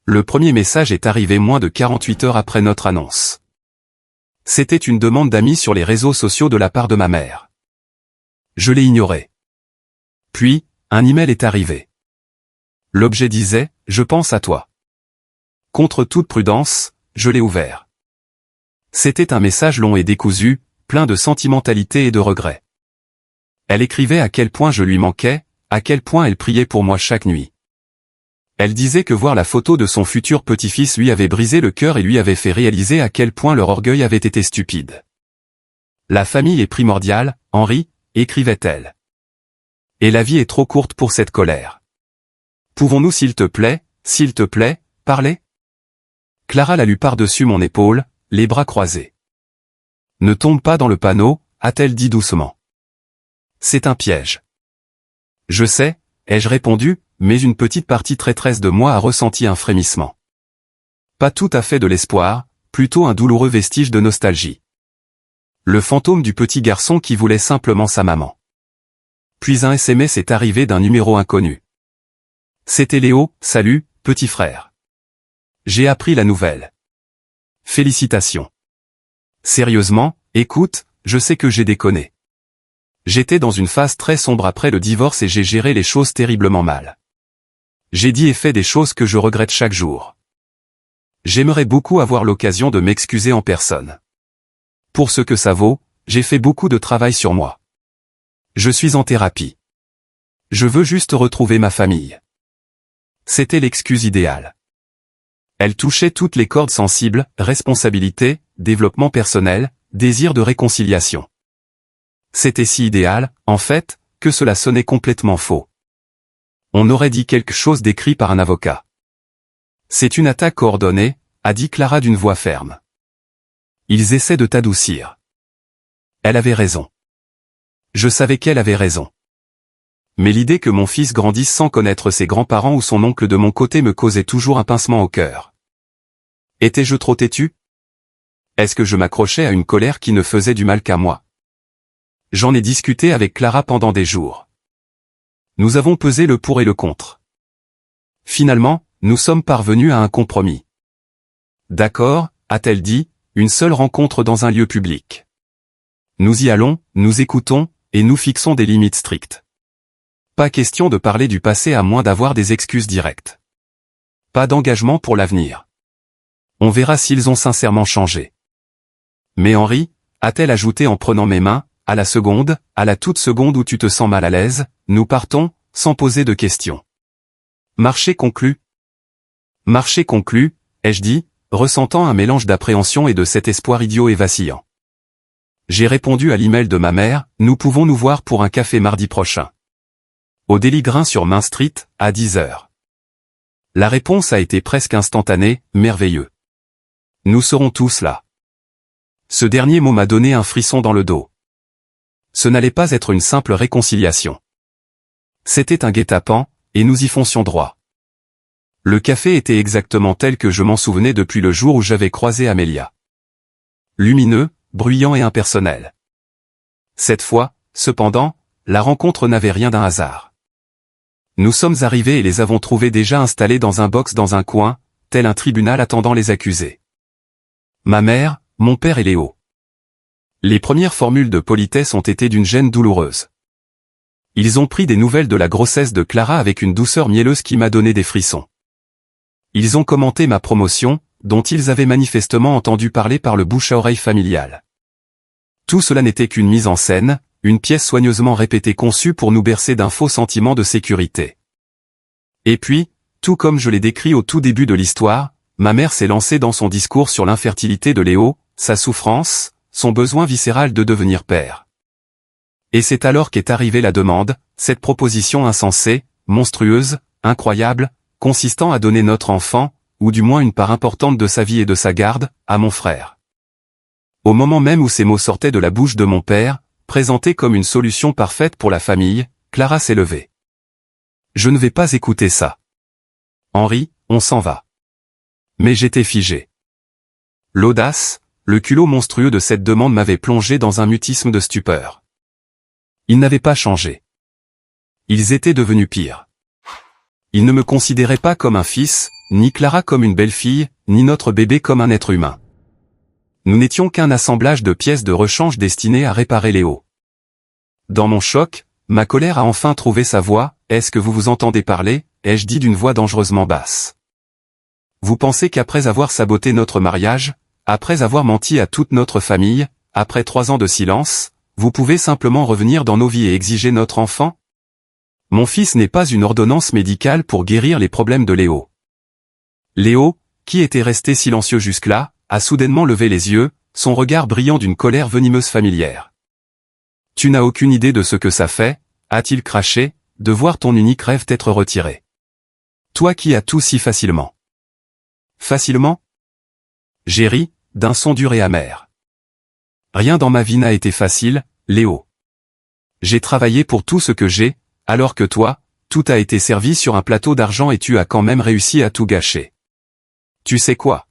Le premier message est arrivé moins de 48 heures après notre annonce. C'était une demande d'amis sur les réseaux sociaux de la part de ma mère. Je l'ai ignoré. Puis, un email est arrivé. L'objet disait « Je pense à toi ». Contre toute prudence, je l'ai ouvert. C'était un message long et décousu, plein de sentimentalité et de regrets. Elle écrivait à quel point je lui manquais, à quel point elle priait pour moi chaque nuit. Elle disait que voir la photo de son futur petit-fils lui avait brisé le cœur et lui avait fait réaliser à quel point leur orgueil avait été stupide. La famille est primordiale, Henri, écrivait-elle. Et la vie est trop courte pour cette colère. Pouvons-nous s'il te plaît, parler? Clara la lut par-dessus mon épaule, les bras croisés. Ne tombe pas dans le panneau, a-t-elle dit doucement. C'est un piège. Je sais, ai-je répondu, mais une petite partie traîtresse de moi a ressenti un frémissement. Pas tout à fait de l'espoir, plutôt un douloureux vestige de nostalgie. Le fantôme du petit garçon qui voulait simplement sa maman. Puis un SMS est arrivé d'un numéro inconnu. C'était Léo, salut, petit frère. J'ai appris la nouvelle. Félicitations. Sérieusement, écoute, je sais que j'ai déconné. J'étais dans une phase très sombre après le divorce et j'ai géré les choses terriblement mal. J'ai dit et fait des choses que je regrette chaque jour. J'aimerais beaucoup avoir l'occasion de m'excuser en personne. Pour ce que ça vaut, j'ai fait beaucoup de travail sur moi. Je suis en thérapie. Je veux juste retrouver ma famille. C'était l'excuse idéale. Elle touchait toutes les cordes sensibles, responsabilité, développement personnel, désir de réconciliation. C'était si idéal, en fait, que cela sonnait complètement faux. On aurait dit quelque chose d'écrit par un avocat. C'est une attaque coordonnée, a dit Clara d'une voix ferme. Ils essaient de t'adoucir. Elle avait raison. Je savais qu'elle avait raison. Mais l'idée que mon fils grandisse sans connaître ses grands-parents ou son oncle de mon côté me causait toujours un pincement au cœur. Étais-je trop têtu? Est-ce que je m'accrochais à une colère qui ne faisait du mal qu'à moi? J'en ai discuté avec Clara pendant des jours. Nous avons pesé le pour et le contre. Finalement, nous sommes parvenus à un compromis. D'accord, a-t-elle dit, une seule rencontre dans un lieu public. Nous y allons, nous écoutons, et nous fixons des limites strictes. Pas question de parler du passé à moins d'avoir des excuses directes. Pas d'engagement pour l'avenir. On verra s'ils ont sincèrement changé. Mais Henri, a-t-elle ajouté en prenant mes mains, à la toute seconde où tu te sens mal à l'aise, nous partons, sans poser de questions. Marché conclu. Marché conclu, ai-je dit, ressentant un mélange d'appréhension et de cet espoir idiot et vacillant. J'ai répondu à l'email de ma mère, nous pouvons nous voir pour un café mardi prochain. Au Daily Grain sur Main Street, à 10h. La réponse a été presque instantanée, merveilleux. Nous serons tous là. Ce dernier mot m'a donné un frisson dans le dos. Ce n'allait pas être une simple réconciliation. C'était un guet-apens, et nous y foncions droit. Le café était exactement tel que je m'en souvenais depuis le jour où j'avais croisé Amélia. Lumineux, bruyant et impersonnel. Cette fois, cependant, la rencontre n'avait rien d'un hasard. Nous sommes arrivés et les avons trouvés déjà installés dans un box dans un coin, tel un tribunal attendant les accusés. Ma mère, mon père et Léo. Les premières formules de politesse ont été d'une gêne douloureuse. Ils ont pris des nouvelles de la grossesse de Clara avec une douceur mielleuse qui m'a donné des frissons. Ils ont commenté ma promotion, dont ils avaient manifestement entendu parler par le bouche à oreille familial. Tout cela n'était qu'une mise en scène, une pièce soigneusement répétée conçue pour nous bercer d'un faux sentiment de sécurité. Et puis, tout comme je l'ai décrit au tout début de l'histoire, ma mère s'est lancée dans son discours sur l'infertilité de Léo, sa souffrance, son besoin viscéral de devenir père. Et c'est alors qu'est arrivée la demande, cette proposition insensée, monstrueuse, incroyable, consistant à donner notre enfant, ou du moins une part importante de sa vie et de sa garde, à mon frère. Au moment même où ces mots sortaient de la bouche de mon père, présentés comme une solution parfaite pour la famille, Clara s'est levée. Je ne vais pas écouter ça. Henri, on s'en va. Mais j'étais figé. L'audace, le culot monstrueux de cette demande m'avait plongé dans un mutisme de stupeur. Ils n'avaient pas changé. Ils étaient devenus pires. Ils ne me considéraient pas comme un fils, ni Clara comme une belle-fille, ni notre bébé comme un être humain. Nous n'étions qu'un assemblage de pièces de rechange destinées à réparer Léo. Dans mon choc, ma colère a enfin trouvé sa voix. « Est-ce que vous vous entendez parler ?» ai-je dit d'une voix dangereusement basse. Vous pensez qu'après avoir saboté notre mariage, après avoir menti à toute notre famille, après 3 ans de silence, vous pouvez simplement revenir dans nos vies et exiger notre enfant? Mon fils n'est pas une ordonnance médicale pour guérir les problèmes de Léo. Léo, qui était resté silencieux jusque-là, a soudainement levé les yeux, son regard brillant d'une colère venimeuse familière. « Tu n'as aucune idée de ce que ça fait, » a-t-il craché, « de voir ton unique rêve t'être retiré. Toi qui as tout si facilement. » Facilement? J'ai ri, d'un son dur et amer. Rien dans ma vie n'a été facile, Léo. J'ai travaillé pour tout ce que j'ai, alors que toi, tout a été servi sur un plateau d'argent et tu as quand même réussi à tout gâcher. Tu sais quoi?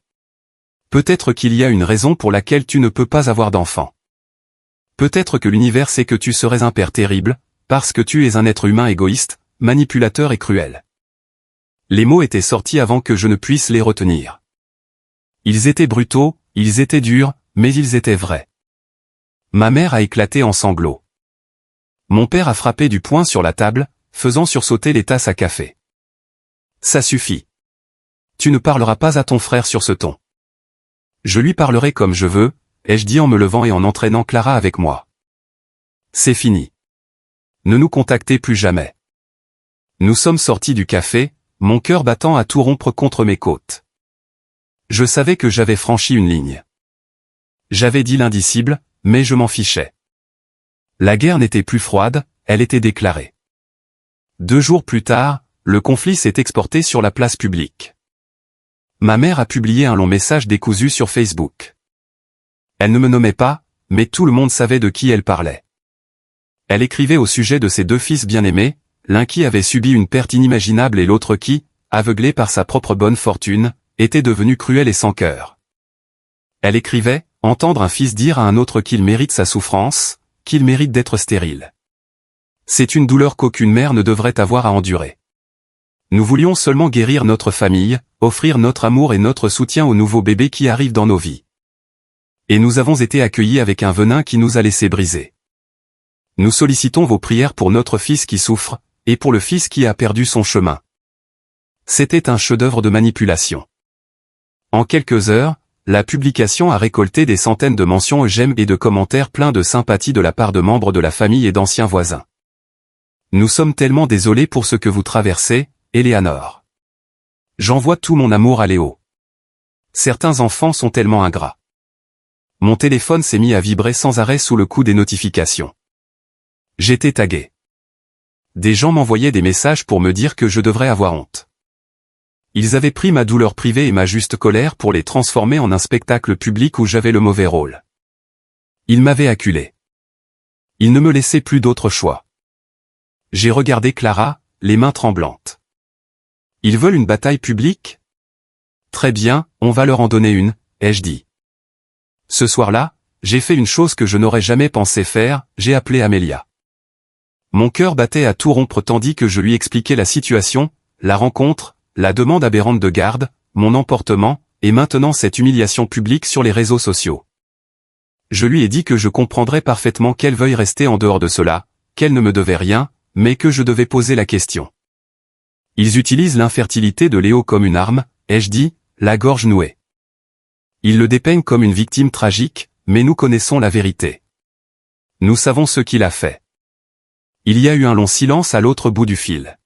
Peut-être qu'il y a une raison pour laquelle tu ne peux pas avoir d'enfant. Peut-être que l'univers sait que tu serais un père terrible, parce que tu es un être humain égoïste, manipulateur et cruel. Les mots étaient sortis avant que je ne puisse les retenir. Ils étaient brutaux, ils étaient durs, mais ils étaient vrais. Ma mère a éclaté en sanglots. Mon père a frappé du poing sur la table, faisant sursauter les tasses à café. Ça suffit. Tu ne parleras pas à ton frère sur ce ton. Je lui parlerai comme je veux, ai-je dit en me levant et en entraînant Clara avec moi. C'est fini. Ne nous contactez plus jamais. Nous sommes sortis du café, mon cœur battant à tout rompre contre mes côtes. Je savais que j'avais franchi une ligne. J'avais dit l'indicible, mais je m'en fichais. La guerre n'était plus froide, elle était déclarée. 2 jours plus tard, le conflit s'est exporté sur la place publique. Ma mère a publié un long message décousu sur Facebook. Elle ne me nommait pas, mais tout le monde savait de qui elle parlait. Elle écrivait au sujet de ses 2 fils bien-aimés, l'un qui avait subi une perte inimaginable et l'autre qui, aveuglé par sa propre bonne fortune, était devenu cruel et sans cœur. Elle écrivait, entendre un fils dire à un autre qu'il mérite sa souffrance, qu'il mérite d'être stérile. C'est une douleur qu'aucune mère ne devrait avoir à endurer. Nous voulions seulement guérir notre famille, offrir notre amour et notre soutien au nouveau bébé qui arrive dans nos vies. Et nous avons été accueillis avec un venin qui nous a laissé briser. Nous sollicitons vos prières pour notre fils qui souffre, et pour le fils qui a perdu son chemin. C'était un chef-d'œuvre de manipulation. En quelques heures, la publication a récolté des centaines de mentions j'aime et de commentaires pleins de sympathie de la part de membres de la famille et d'anciens voisins. Nous sommes tellement désolés pour ce que vous traversez, Eleanor. J'envoie tout mon amour à Léo. Certains enfants sont tellement ingrats. Mon téléphone s'est mis à vibrer sans arrêt sous le coup des notifications. J'étais tagué. Des gens m'envoyaient des messages pour me dire que je devrais avoir honte. Ils avaient pris ma douleur privée et ma juste colère pour les transformer en un spectacle public où j'avais le mauvais rôle. Ils m'avaient acculé. Ils ne me laissaient plus d'autre choix. J'ai regardé Clara, les mains tremblantes. Ils veulent une bataille publique? Très bien, on va leur en donner une, ai-je dit. Ce soir-là, j'ai fait une chose que je n'aurais jamais pensé faire, j'ai appelé Amelia. Mon cœur battait à tout rompre tandis que je lui expliquais la situation, la rencontre, la demande aberrante de garde, mon emportement, et maintenant cette humiliation publique sur les réseaux sociaux. Je lui ai dit que je comprendrais parfaitement qu'elle veuille rester en dehors de cela, qu'elle ne me devait rien, mais que je devais poser la question. Ils utilisent l'infertilité de Léo comme une arme, ai-je dit, la gorge nouée. Ils le dépeignent comme une victime tragique, mais nous connaissons la vérité. Nous savons ce qu'il a fait. Il y a eu un long silence à l'autre bout du fil.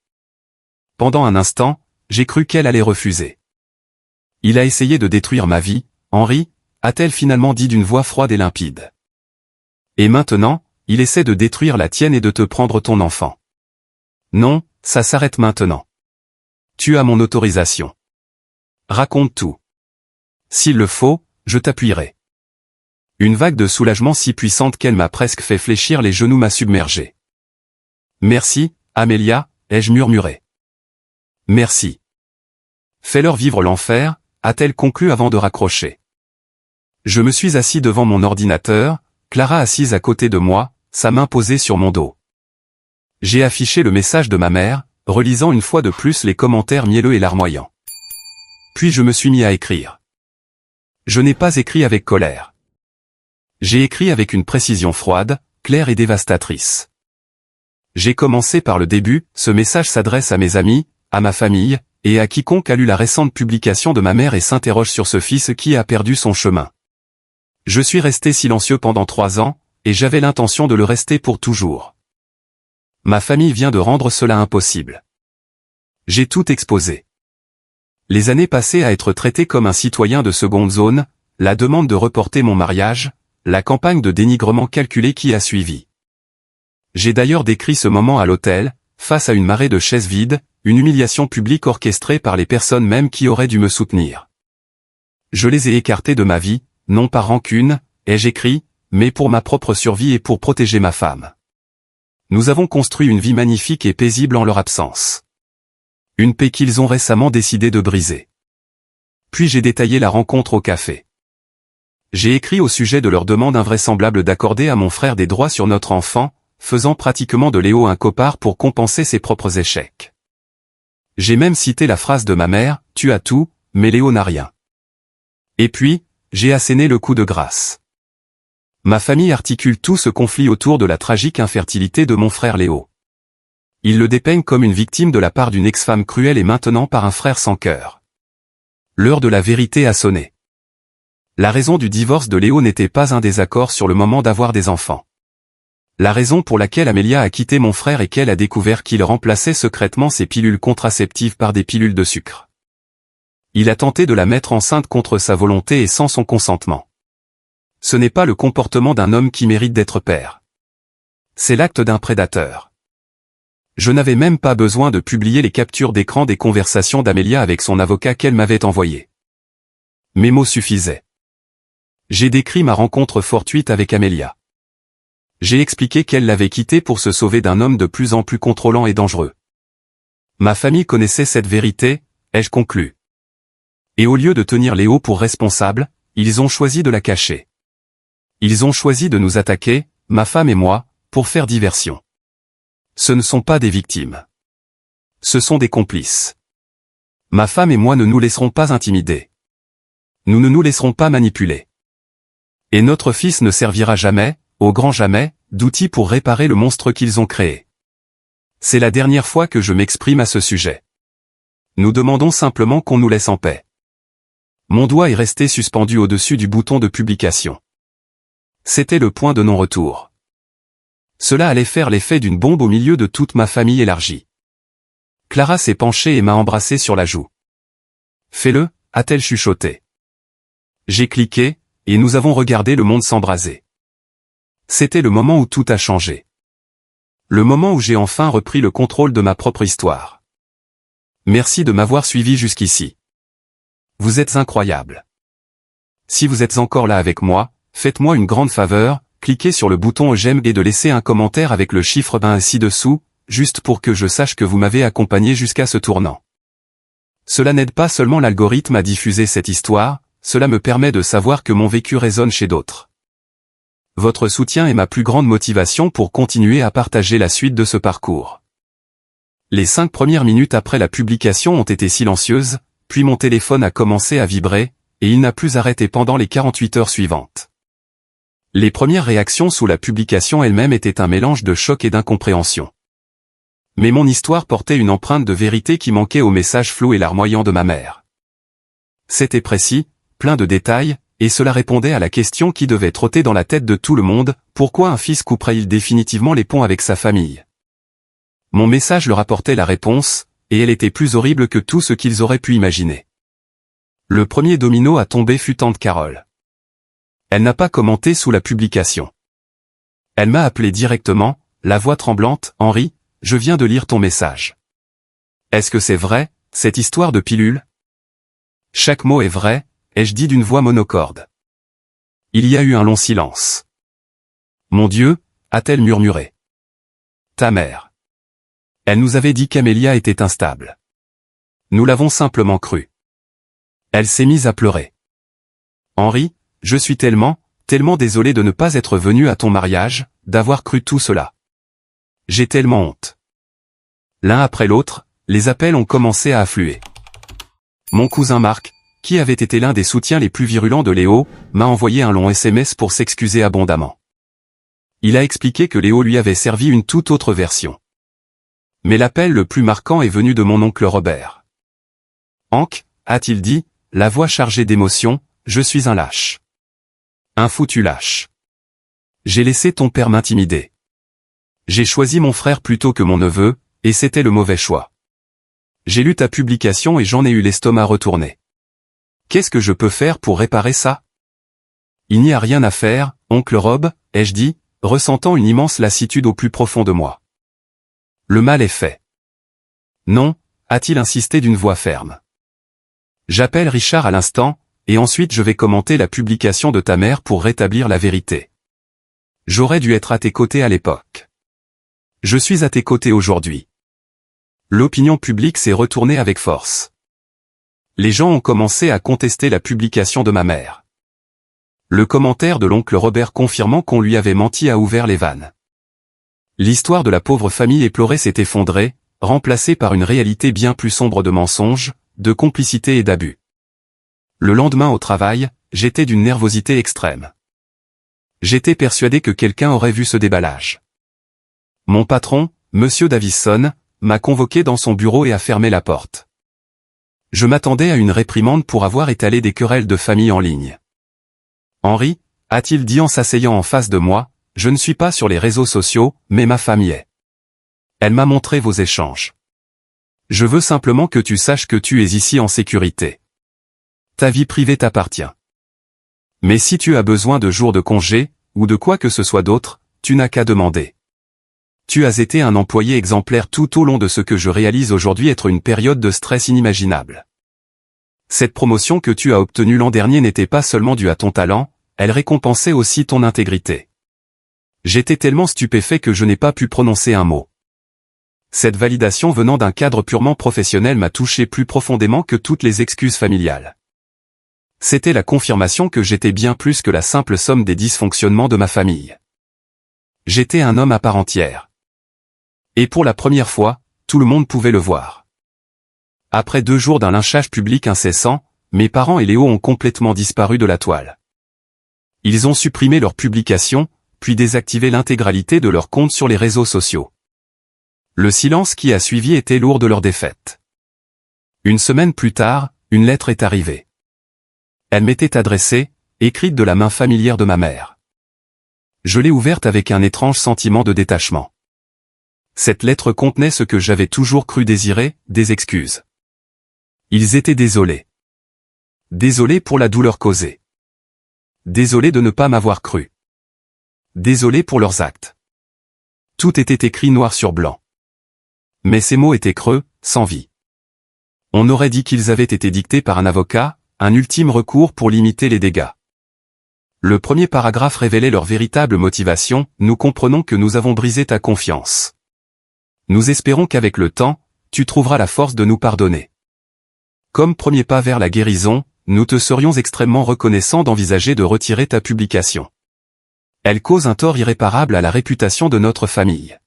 Pendant un instant, j'ai cru qu'elle allait refuser. Il a essayé de détruire ma vie, Henri, a-t-elle finalement dit d'une voix froide et limpide. Et maintenant, il essaie de détruire la tienne et de te prendre ton enfant. Non, ça s'arrête maintenant. Tu as mon autorisation. Raconte tout. S'il le faut, je t'appuierai. Une vague de soulagement si puissante qu'elle m'a presque fait fléchir les genoux m'a submergé. Merci, Amelia, ai-je murmuré. Merci. Fais-leur vivre l'enfer, a-t-elle conclu avant de raccrocher. Je me suis assis devant mon ordinateur, Clara assise à côté de moi, sa main posée sur mon dos. J'ai affiché le message de ma mère, relisant une fois de plus les commentaires mielleux et larmoyants. Puis je me suis mis à écrire. Je n'ai pas écrit avec colère. J'ai écrit avec une précision froide, claire et dévastatrice. J'ai commencé par le début, ce message s'adresse à mes amis, à ma famille, et à quiconque a lu la récente publication de ma mère et s'interroge sur ce fils qui a perdu son chemin. Je suis resté silencieux pendant 3 ans, et j'avais l'intention de le rester pour toujours. Ma famille vient de rendre cela impossible. J'ai tout exposé. Les années passées à être traité comme un citoyen de seconde zone, la demande de reporter mon mariage, la campagne de dénigrement calculée qui a suivi. J'ai d'ailleurs décrit ce moment à l'hôtel, face à une marée de chaises vides, une humiliation publique orchestrée par les personnes mêmes qui auraient dû me soutenir. Je les ai écartés de ma vie, non par rancune, ai-je écrit, mais pour ma propre survie et pour protéger ma femme. Nous avons construit une vie magnifique et paisible en leur absence. Une paix qu'ils ont récemment décidé de briser. Puis j'ai détaillé la rencontre au café. J'ai écrit au sujet de leur demande invraisemblable d'accorder à mon frère des droits sur notre enfant, faisant pratiquement de Léo un copard pour compenser ses propres échecs. J'ai même cité la phrase de ma mère, « Tu as tout, mais Léo n'a rien ». Et puis, j'ai asséné le coup de grâce. Ma famille articule tout ce conflit autour de la tragique infertilité de mon frère Léo. Ils le dépeignent comme une victime de la part d'une ex-femme cruelle et maintenant par un frère sans cœur. L'heure de la vérité a sonné. La raison du divorce de Léo n'était pas un désaccord sur le moment d'avoir des enfants. La raison pour laquelle Amélia a quitté mon frère est qu'elle a découvert qu'il remplaçait secrètement ses pilules contraceptives par des pilules de sucre. Il a tenté de la mettre enceinte contre sa volonté et sans son consentement. Ce n'est pas le comportement d'un homme qui mérite d'être père. C'est l'acte d'un prédateur. Je n'avais même pas besoin de publier les captures d'écran des conversations d'Amélia avec son avocat qu'elle m'avait envoyées. Mes mots suffisaient. J'ai décrit ma rencontre fortuite avec Amélia. J'ai expliqué qu'elle l'avait quitté pour se sauver d'un homme de plus en plus contrôlant et dangereux. Ma famille connaissait cette vérité, ai-je conclu. Et au lieu de tenir Léo pour responsable, ils ont choisi de la cacher. Ils ont choisi de nous attaquer, ma femme et moi, pour faire diversion. Ce ne sont pas des victimes. Ce sont des complices. Ma femme et moi ne nous laisserons pas intimider. Nous ne nous laisserons pas manipuler. Et notre fils ne servira jamais, au grand jamais, d'outil pour réparer le monstre qu'ils ont créé. C'est la dernière fois que je m'exprime à ce sujet. Nous demandons simplement qu'on nous laisse en paix. Mon doigt est resté suspendu au-dessus du bouton de publication. C'était le point de non-retour. Cela allait faire l'effet d'une bombe au milieu de toute ma famille élargie. Clara s'est penchée et m'a embrassé sur la joue. « Fais-le » a-t-elle chuchoté. J'ai cliqué, et nous avons regardé le monde s'embraser. C'était le moment où tout a changé. Le moment où j'ai enfin repris le contrôle de ma propre histoire. Merci de m'avoir suivi jusqu'ici. Vous êtes incroyable. Si vous êtes encore là avec moi, faites-moi une grande faveur, cliquez sur le bouton j'aime et de laisser un commentaire avec le chiffre 1 ci-dessous, juste pour que je sache que vous m'avez accompagné jusqu'à ce tournant. Cela n'aide pas seulement l'algorithme à diffuser cette histoire, cela me permet de savoir que mon vécu résonne chez d'autres. Votre soutien est ma plus grande motivation pour continuer à partager la suite de ce parcours. Les 5 premières minutes après la publication ont été silencieuses, puis mon téléphone a commencé à vibrer, et il n'a plus arrêté pendant les 48 heures suivantes. Les premières réactions sous la publication elle-même étaient un mélange de choc et d'incompréhension. Mais mon histoire portait une empreinte de vérité qui manquait au message flou et larmoyant de ma mère. C'était précis, plein de détails, et cela répondait à la question qui devait trotter dans la tête de tout le monde, pourquoi un fils couperait-il définitivement les ponts avec sa famille? Mon message leur apportait la réponse, et elle était plus horrible que tout ce qu'ils auraient pu imaginer. Le premier domino à tomber fut tante Carole. Elle n'a pas commenté sous la publication. Elle m'a appelé directement, la voix tremblante, « Henri, je viens de lire ton message. Est-ce que c'est vrai, cette histoire de pilule ?» Chaque mot est vrai, ai-je dit d'une voix monocorde. Il y a eu un long silence. « Mon Dieu » a-t-elle murmuré. « Ta mère. Elle nous avait dit qu'Amélia était instable. Nous l'avons simplement cru. » Elle s'est mise à pleurer. « Henri, je suis tellement désolé de ne pas être venu à ton mariage, d'avoir cru tout cela. J'ai tellement honte. » L'un après l'autre, les appels ont commencé à affluer. Mon cousin Marc, qui avait été l'un des soutiens les plus virulents de Léo, m'a envoyé un long SMS pour s'excuser abondamment. Il a expliqué que Léo lui avait servi une toute autre version. Mais l'appel le plus marquant est venu de mon oncle Robert. « Hank, a-t-il dit, la voix chargée d'émotion, je suis un lâche. Un foutu lâche. J'ai laissé ton père m'intimider. J'ai choisi mon frère plutôt que mon neveu, et c'était le mauvais choix. J'ai lu ta publication et j'en ai eu l'estomac retourné. Qu'est-ce que je peux faire pour réparer ça? » « Il n'y a rien à faire, oncle Rob, ai-je dit, ressentant une immense lassitude au plus profond de moi. Le mal est fait. Non, a-t-il insisté d'une voix ferme. J'appelle Richard à l'instant, et ensuite je vais commenter la publication de ta mère pour rétablir la vérité. J'aurais dû être à tes côtés à l'époque. Je suis à tes côtés aujourd'hui. L'opinion publique s'est retournée avec force. Les gens ont commencé à contester la publication de ma mère. Le commentaire de l'oncle Robert confirmant qu'on lui avait menti a ouvert les vannes. L'histoire de la pauvre famille éplorée s'est effondrée, remplacée par une réalité bien plus sombre de mensonges, de complicité et d'abus. Le lendemain au travail, j'étais d'une nervosité extrême. J'étais persuadé que quelqu'un aurait vu ce déballage. Mon patron, Monsieur Davison, m'a convoqué dans son bureau et a fermé la porte. Je m'attendais à une réprimande pour avoir étalé des querelles de famille en ligne. « Henri, a-t-il dit en s'asseyant en face de moi, je ne suis pas sur les réseaux sociaux, mais ma femme y est. Elle m'a montré vos échanges. Je veux simplement que tu saches que tu es ici en sécurité. Ta vie privée t'appartient. Mais si tu as besoin de jours de congé, ou de quoi que ce soit d'autre, tu n'as qu'à demander. Tu as été un employé exemplaire tout au long de ce que je réalise aujourd'hui être une période de stress inimaginable. Cette promotion que tu as obtenue l'an dernier n'était pas seulement due à ton talent, elle récompensait aussi ton intégrité. J'étais tellement stupéfait que je n'ai pas pu prononcer un mot. Cette validation venant d'un cadre purement professionnel m'a touché plus profondément que toutes les excuses familiales. C'était la confirmation que j'étais bien plus que la simple somme des dysfonctionnements de ma famille. J'étais un homme à part entière. Et pour la première fois, tout le monde pouvait le voir. Après 2 jours d'un lynchage public incessant, mes parents et Léo ont complètement disparu de la toile. Ils ont supprimé leurs publications, puis désactivé l'intégralité de leurs comptes sur les réseaux sociaux. Le silence qui a suivi était lourd de leur défaite. Une semaine plus tard, une lettre est arrivée. Elle m'était adressée, écrite de la main familière de ma mère. Je l'ai ouverte avec un étrange sentiment de détachement. Cette lettre contenait ce que j'avais toujours cru désirer, des excuses. Ils étaient désolés. Désolés pour la douleur causée. Désolés de ne pas m'avoir cru. Désolés pour leurs actes. Tout était écrit noir sur blanc. Mais ces mots étaient creux, sans vie. On aurait dit qu'ils avaient été dictés par un avocat, un ultime recours pour limiter les dégâts. Le premier paragraphe révélait leur véritable motivation, nous comprenons que nous avons brisé ta confiance. Nous espérons qu'avec le temps, tu trouveras la force de nous pardonner. Comme premier pas vers la guérison, nous te serions extrêmement reconnaissants d'envisager de retirer ta publication. Elle cause un tort irréparable à la réputation de notre famille.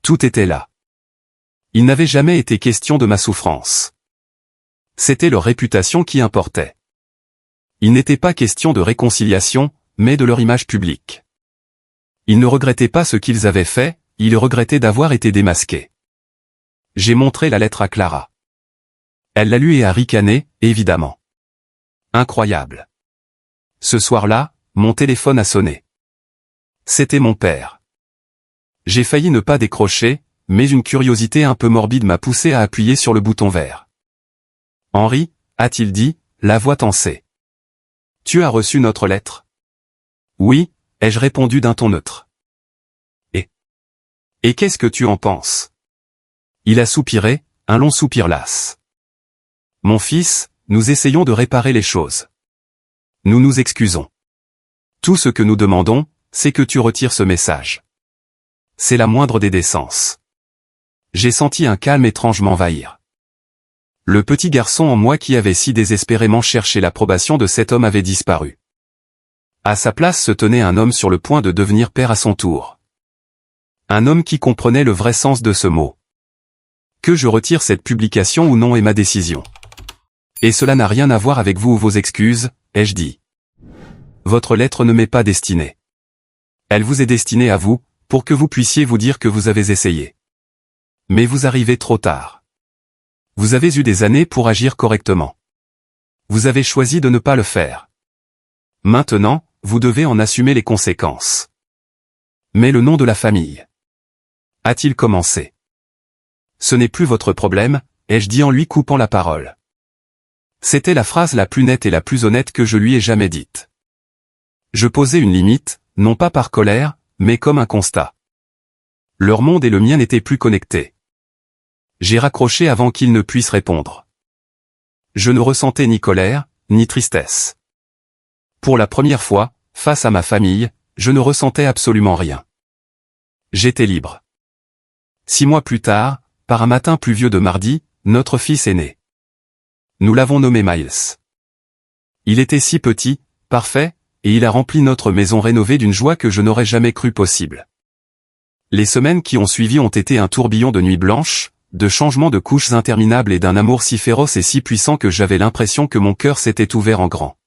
Tout était là. Il n'avait jamais été question de ma souffrance. C'était leur réputation qui importait. Il n'était pas question de réconciliation, mais de leur image publique. Ils ne regrettaient pas ce qu'ils avaient fait, ils regrettaient d'avoir été démasqués. J'ai montré la lettre à Clara. Elle l'a lue et a ricané, évidemment. Incroyable. Ce soir-là, mon téléphone a sonné. C'était mon père. J'ai failli ne pas décrocher, mais une curiosité un peu morbide m'a poussé à appuyer sur le bouton vert. « Henri, a-t-il dit, la voix tensée. Tu as reçu notre lettre ? » ?»« Oui, ai-je répondu d'un ton neutre. »« Et qu'est-ce que tu en penses ?» Il a soupiré, un long soupir las. « Mon fils, nous essayons de réparer les choses. Nous nous excusons. Tout ce que nous demandons, c'est que tu retires ce message. C'est la moindre des décences. » J'ai senti un calme étrange m'envahir. Le petit garçon en moi qui avait si désespérément cherché l'approbation de cet homme avait disparu. À sa place se tenait un homme sur le point de devenir père à son tour. Un homme qui comprenait le vrai sens de ce mot. Que je retire cette publication ou non est ma décision. Et cela n'a rien à voir avec vous ou vos excuses, ai-je dit. Votre lettre ne m'est pas destinée. Elle vous est destinée à vous, pour que vous puissiez vous dire que vous avez essayé. Mais vous arrivez trop tard. Vous avez eu des années pour agir correctement. Vous avez choisi de ne pas le faire. Maintenant, vous devez en assumer les conséquences. Mais le nom de la famille. A-t-il commencé? Ce n'est plus votre problème, ai-je dit en lui coupant la parole. C'était la phrase la plus nette et la plus honnête que je lui ai jamais dite. Je posais une limite, non pas par colère, mais comme un constat. Leur monde et le mien n'étaient plus connectés. J'ai raccroché avant qu'il ne puisse répondre. Je ne ressentais ni colère, ni tristesse. Pour la première fois, face à ma famille, je ne ressentais absolument rien. J'étais libre. 6 mois plus tard, par un matin pluvieux de mardi, notre fils est né. Nous l'avons nommé Miles. Il était si petit, parfait, et il a rempli notre maison rénovée d'une joie que je n'aurais jamais cru possible. Les semaines qui ont suivi ont été un tourbillon de nuits blanches, de changements de couches interminables et d'un amour si féroce et si puissant que j'avais l'impression que mon cœur s'était ouvert en grand.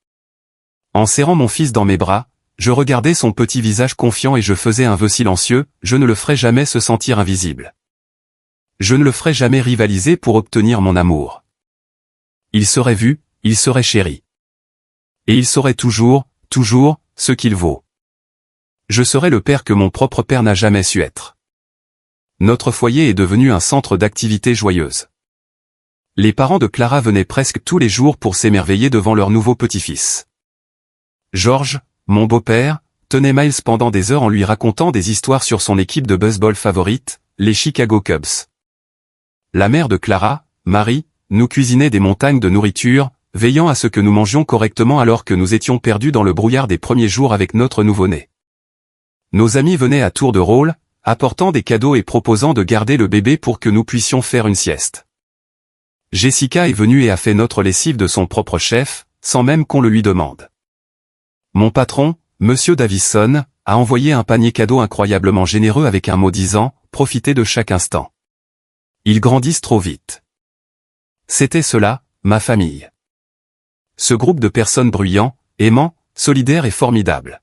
En serrant mon fils dans mes bras, je regardais son petit visage confiant et je faisais un vœu silencieux, je ne le ferai jamais se sentir invisible. Je ne le ferai jamais rivaliser pour obtenir mon amour. Il serait vu, il serait chéri. Et il saurait toujours, ce qu'il vaut. Je serai le père que mon propre père n'a jamais su être. Notre foyer est devenu un centre d'activité joyeuse. Les parents de Clara venaient presque tous les jours pour s'émerveiller devant leur nouveau petit-fils. George, mon beau-père, tenait Miles pendant des heures en lui racontant des histoires sur son équipe de baseball favorite, les Chicago Cubs. La mère de Clara, Marie, nous cuisinait des montagnes de nourriture, veillant à ce que nous mangions correctement alors que nous étions perdus dans le brouillard des premiers jours avec notre nouveau-né. Nos amis venaient à tour de rôle, apportant des cadeaux et proposant de garder le bébé pour que nous puissions faire une sieste. Jessica est venue et a fait notre lessive de son propre chef, sans même qu'on le lui demande. Mon patron, Monsieur Davison, a envoyé un panier cadeau incroyablement généreux avec un mot disant « Profitez de chaque instant ». Ils grandissent trop vite. C'était cela, ma famille. Ce groupe de personnes bruyants, aimants, solidaires et formidables.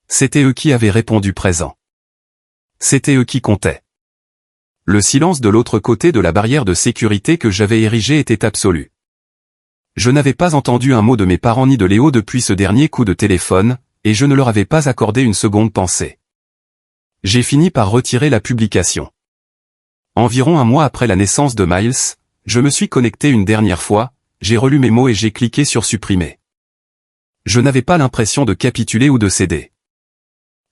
C'était eux qui avaient répondu présent. C'était eux qui comptaient. Le silence de l'autre côté de la barrière de sécurité que j'avais érigée était absolu. Je n'avais pas entendu un mot de mes parents ni de Léo depuis ce dernier coup de téléphone, et je ne leur avais pas accordé une seconde pensée. J'ai fini par retirer la publication. Environ un mois après la naissance de Miles, je me suis connecté une dernière fois, j'ai relu mes mots et j'ai cliqué sur supprimer. Je n'avais pas l'impression de capituler ou de céder.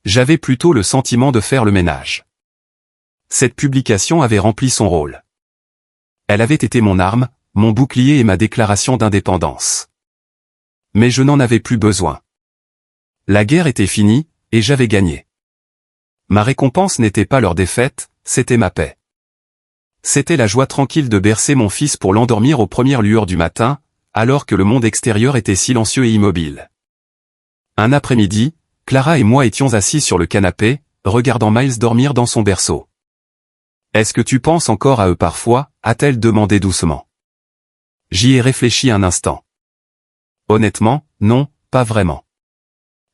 J'avais plutôt le sentiment de faire le ménage. Cette publication avait rempli son rôle. Elle avait été mon arme, mon bouclier et ma déclaration d'indépendance. Mais je n'en avais plus besoin. La guerre était finie, et j'avais gagné. Ma récompense n'était pas leur défaite, c'était ma paix. C'était la joie tranquille de bercer mon fils pour l'endormir aux premières lueurs du matin, alors que le monde extérieur était silencieux et immobile. Un après-midi, Clara et moi étions assis sur le canapé, regardant Miles dormir dans son berceau. « Est-ce que tu penses encore à eux parfois ?» a-t-elle demandé doucement. J'y ai réfléchi un instant. Honnêtement, non, pas vraiment.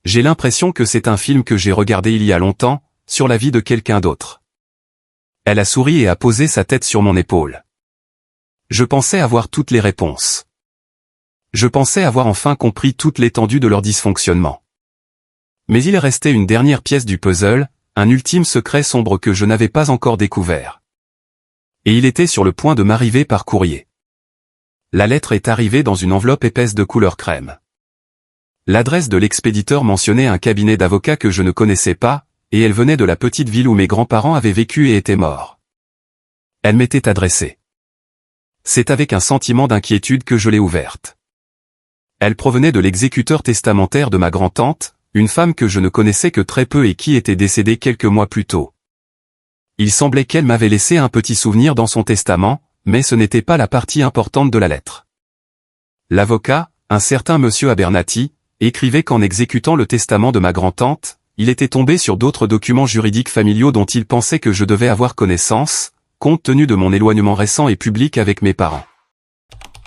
J'ai l'impression que c'est un film que j'ai regardé il y a longtemps, sur la vie de quelqu'un d'autre. Elle a souri et a posé sa tête sur mon épaule. Je pensais avoir toutes les réponses. Je pensais avoir enfin compris toute l'étendue de leur dysfonctionnement. Mais il restait une dernière pièce du puzzle, un ultime secret sombre que je n'avais pas encore découvert. Et il était sur le point de m'arriver par courrier. La lettre est arrivée dans une enveloppe épaisse de couleur crème. L'adresse de l'expéditeur mentionnait un cabinet d'avocats que je ne connaissais pas, et elle venait de la petite ville où mes grands-parents avaient vécu et étaient morts. Elle m'était adressée. C'est avec un sentiment d'inquiétude que je l'ai ouverte. Elle provenait de l'exécuteur testamentaire de ma grand-tante, une femme que je ne connaissais que très peu et qui était décédée quelques mois plus tôt. Il semblait qu'elle m'avait laissé un petit souvenir dans son testament, mais ce n'était pas la partie importante de la lettre. L'avocat, un certain monsieur Abernathy, écrivait qu'en exécutant le testament de ma grand-tante, il était tombé sur d'autres documents juridiques familiaux dont il pensait que je devais avoir connaissance, compte tenu de mon éloignement récent et public avec mes parents.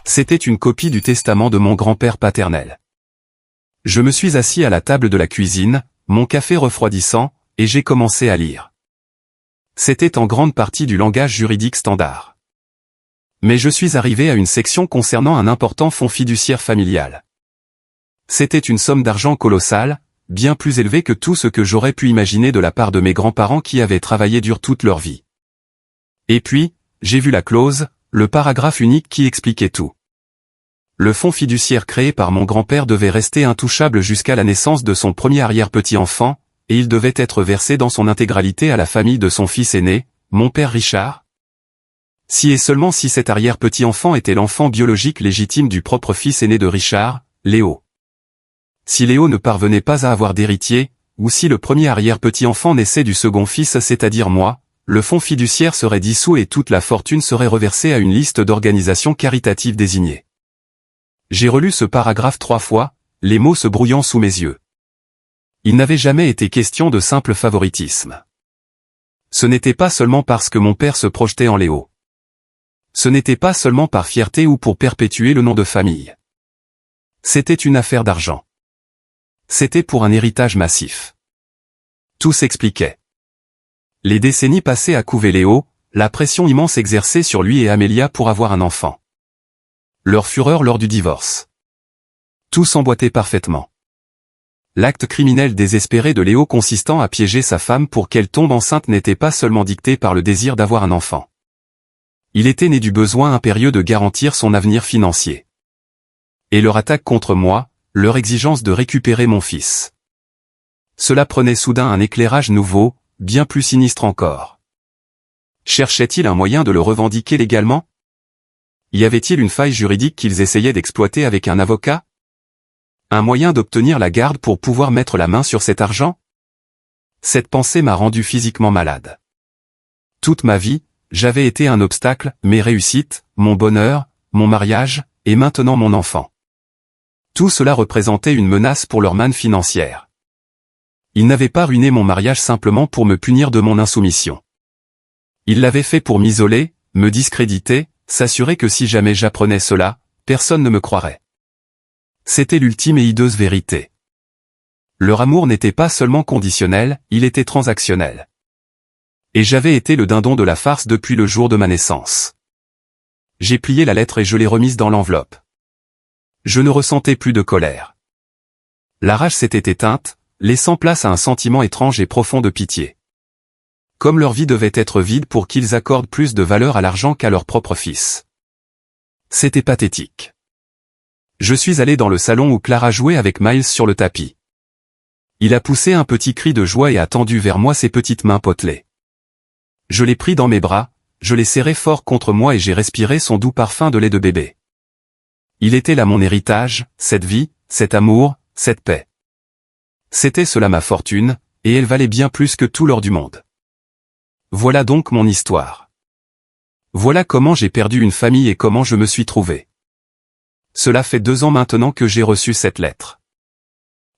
C'était une copie du testament de mon grand-père paternel. Je me suis assis à la table de la cuisine, mon café refroidissant, et j'ai commencé à lire. C'était en grande partie du langage juridique standard. Mais je suis arrivé à une section concernant un important fonds fiduciaire familial. C'était une somme d'argent colossale, bien plus élevée que tout ce que j'aurais pu imaginer de la part de mes grands-parents qui avaient travaillé dur toute leur vie. Et puis, j'ai vu la clause, le paragraphe unique qui expliquait tout. Le fonds fiduciaire créé par mon grand-père devait rester intouchable jusqu'à la naissance de son premier arrière-petit-enfant, et il devait être versé dans son intégralité à la famille de son fils aîné, mon père Richard. Si et seulement si cet arrière-petit-enfant était l'enfant biologique légitime du propre fils aîné de Richard, Léo. Si Léo ne parvenait pas à avoir d'héritier, ou si le premier arrière-petit-enfant naissait du second fils, c'est-à-dire moi, le fonds fiduciaire serait dissous et toute la fortune serait reversée à une liste d'organisations caritatives désignées. J'ai relu ce paragraphe 3 fois, les mots se brouillant sous mes yeux. Il n'avait jamais été question de simple favoritisme. Ce n'était pas seulement parce que mon père se projetait en Léo. Ce n'était pas seulement par fierté ou pour perpétuer le nom de famille. C'était une affaire d'argent. C'était pour un héritage massif. Tout s'expliquait. Les décennies passées à couver Léo, la pression immense exercée sur lui et Amélia pour avoir un enfant. Leur fureur lors du divorce. Tout s'emboîtait parfaitement. L'acte criminel désespéré de Léo consistant à piéger sa femme pour qu'elle tombe enceinte n'était pas seulement dicté par le désir d'avoir un enfant. Il était né du besoin impérieux de garantir son avenir financier. Et leur attaque contre moi, leur exigence de récupérer mon fils. Cela prenait soudain un éclairage nouveau, bien plus sinistre encore. Cherchait-il un moyen de le revendiquer légalement? Y avait-il une faille juridique qu'ils essayaient d'exploiter avec un avocat? Un moyen d'obtenir la garde pour pouvoir mettre la main sur cet argent? Cette pensée m'a rendu physiquement malade. Toute ma vie, j'avais été un obstacle, mes réussites, mon bonheur, mon mariage, et maintenant mon enfant. Tout cela représentait une menace pour leur manne financière. Ils n'avaient pas ruiné mon mariage simplement pour me punir de mon insoumission. Ils l'avaient fait pour m'isoler, me discréditer, s'assurer que si jamais j'apprenais cela, personne ne me croirait. C'était l'ultime et hideuse vérité. Leur amour n'était pas seulement conditionnel, il était transactionnel. Et j'avais été le dindon de la farce depuis le jour de ma naissance. J'ai plié la lettre et je l'ai remise dans l'enveloppe. Je ne ressentais plus de colère. La rage s'était éteinte, laissant place à un sentiment étrange et profond de pitié. Comme leur vie devait être vide pour qu'ils accordent plus de valeur à l'argent qu'à leur propre fils. C'était pathétique. Je suis allé dans le salon où Clara jouait avec Miles sur le tapis. Il a poussé un petit cri de joie et a tendu vers moi ses petites mains potelées. Je l'ai pris dans mes bras, je l'ai serré fort contre moi et j'ai respiré son doux parfum de lait de bébé. Il était là mon héritage, cette vie, cet amour, cette paix. C'était cela ma fortune, et elle valait bien plus que tout l'or du monde. Voilà donc mon histoire. Voilà comment j'ai perdu une famille et comment je me suis trouvé. Cela fait 2 ans maintenant que j'ai reçu cette lettre.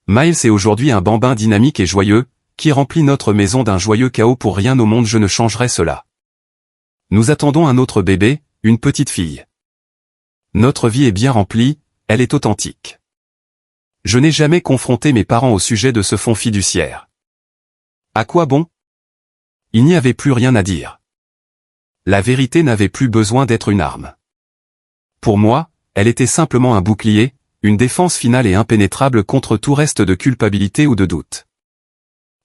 Miles est aujourd'hui un bambin dynamique et joyeux, qui remplit notre maison d'un joyeux chaos. Pour rien au monde je ne changerai cela. Nous attendons un autre bébé, une petite fille. Notre vie est bien remplie, elle est authentique. Je n'ai jamais confronté mes parents au sujet de ce fonds fiduciaire. À quoi bon? Il n'y avait plus rien à dire. La vérité n'avait plus besoin d'être une arme. Pour moi, elle était simplement un bouclier, une défense finale et impénétrable contre tout reste de culpabilité ou de doute.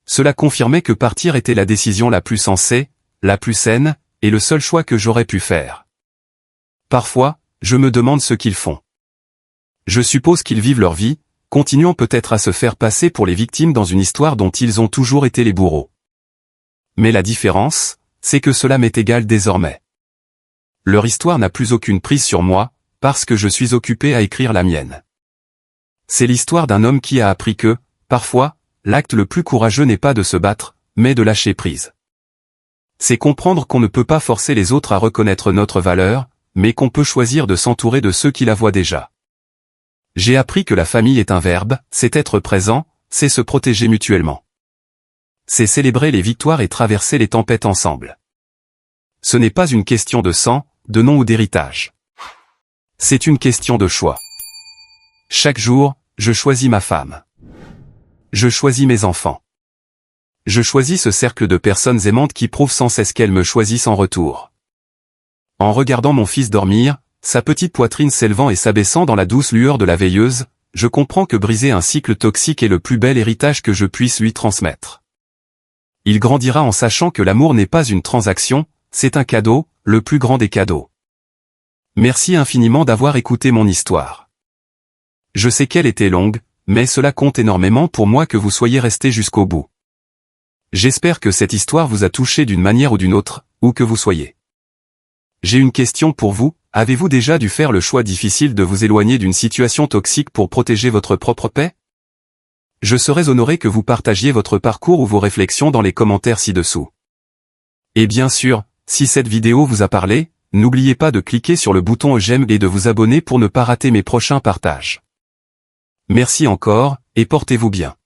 Cela confirmait que partir était la décision la plus sensée, la plus saine, et le seul choix que j'aurais pu faire. Parfois, je me demande ce qu'ils font. Je suppose qu'ils vivent leur vie, continuant peut-être à se faire passer pour les victimes dans une histoire dont ils ont toujours été les bourreaux. Mais la différence, c'est que cela m'est égal désormais. Leur histoire n'a plus aucune prise sur moi, parce que je suis occupé à écrire la mienne. C'est l'histoire d'un homme qui a appris que, parfois, l'acte le plus courageux n'est pas de se battre, mais de lâcher prise. C'est comprendre qu'on ne peut pas forcer les autres à reconnaître notre valeur, mais qu'on peut choisir de s'entourer de ceux qui la voient déjà. J'ai appris que la famille est un verbe, c'est être présent, c'est se protéger mutuellement. C'est célébrer les victoires et traverser les tempêtes ensemble. Ce n'est pas une question de sang, de nom ou d'héritage. C'est une question de choix. Chaque jour, je choisis ma femme. Je choisis mes enfants. Je choisis ce cercle de personnes aimantes qui prouvent sans cesse qu'elles me choisissent en retour. En regardant mon fils dormir, sa petite poitrine s'élevant et s'abaissant dans la douce lueur de la veilleuse, je comprends que briser un cycle toxique est le plus bel héritage que je puisse lui transmettre. Il grandira en sachant que l'amour n'est pas une transaction, c'est un cadeau, le plus grand des cadeaux. Merci infiniment d'avoir écouté mon histoire. Je sais qu'elle était longue, mais cela compte énormément pour moi que vous soyez resté jusqu'au bout. J'espère que cette histoire vous a touché d'une manière ou d'une autre, où que vous soyez. J'ai une question pour vous, avez-vous déjà dû faire le choix difficile de vous éloigner d'une situation toxique pour protéger votre propre paix? Je serais honoré que vous partagiez votre parcours ou vos réflexions dans les commentaires ci-dessous. Et bien sûr, si cette vidéo vous a parlé, n'oubliez pas de cliquer sur le bouton j'aime et de vous abonner pour ne pas rater mes prochains partages. Merci encore, et portez-vous bien.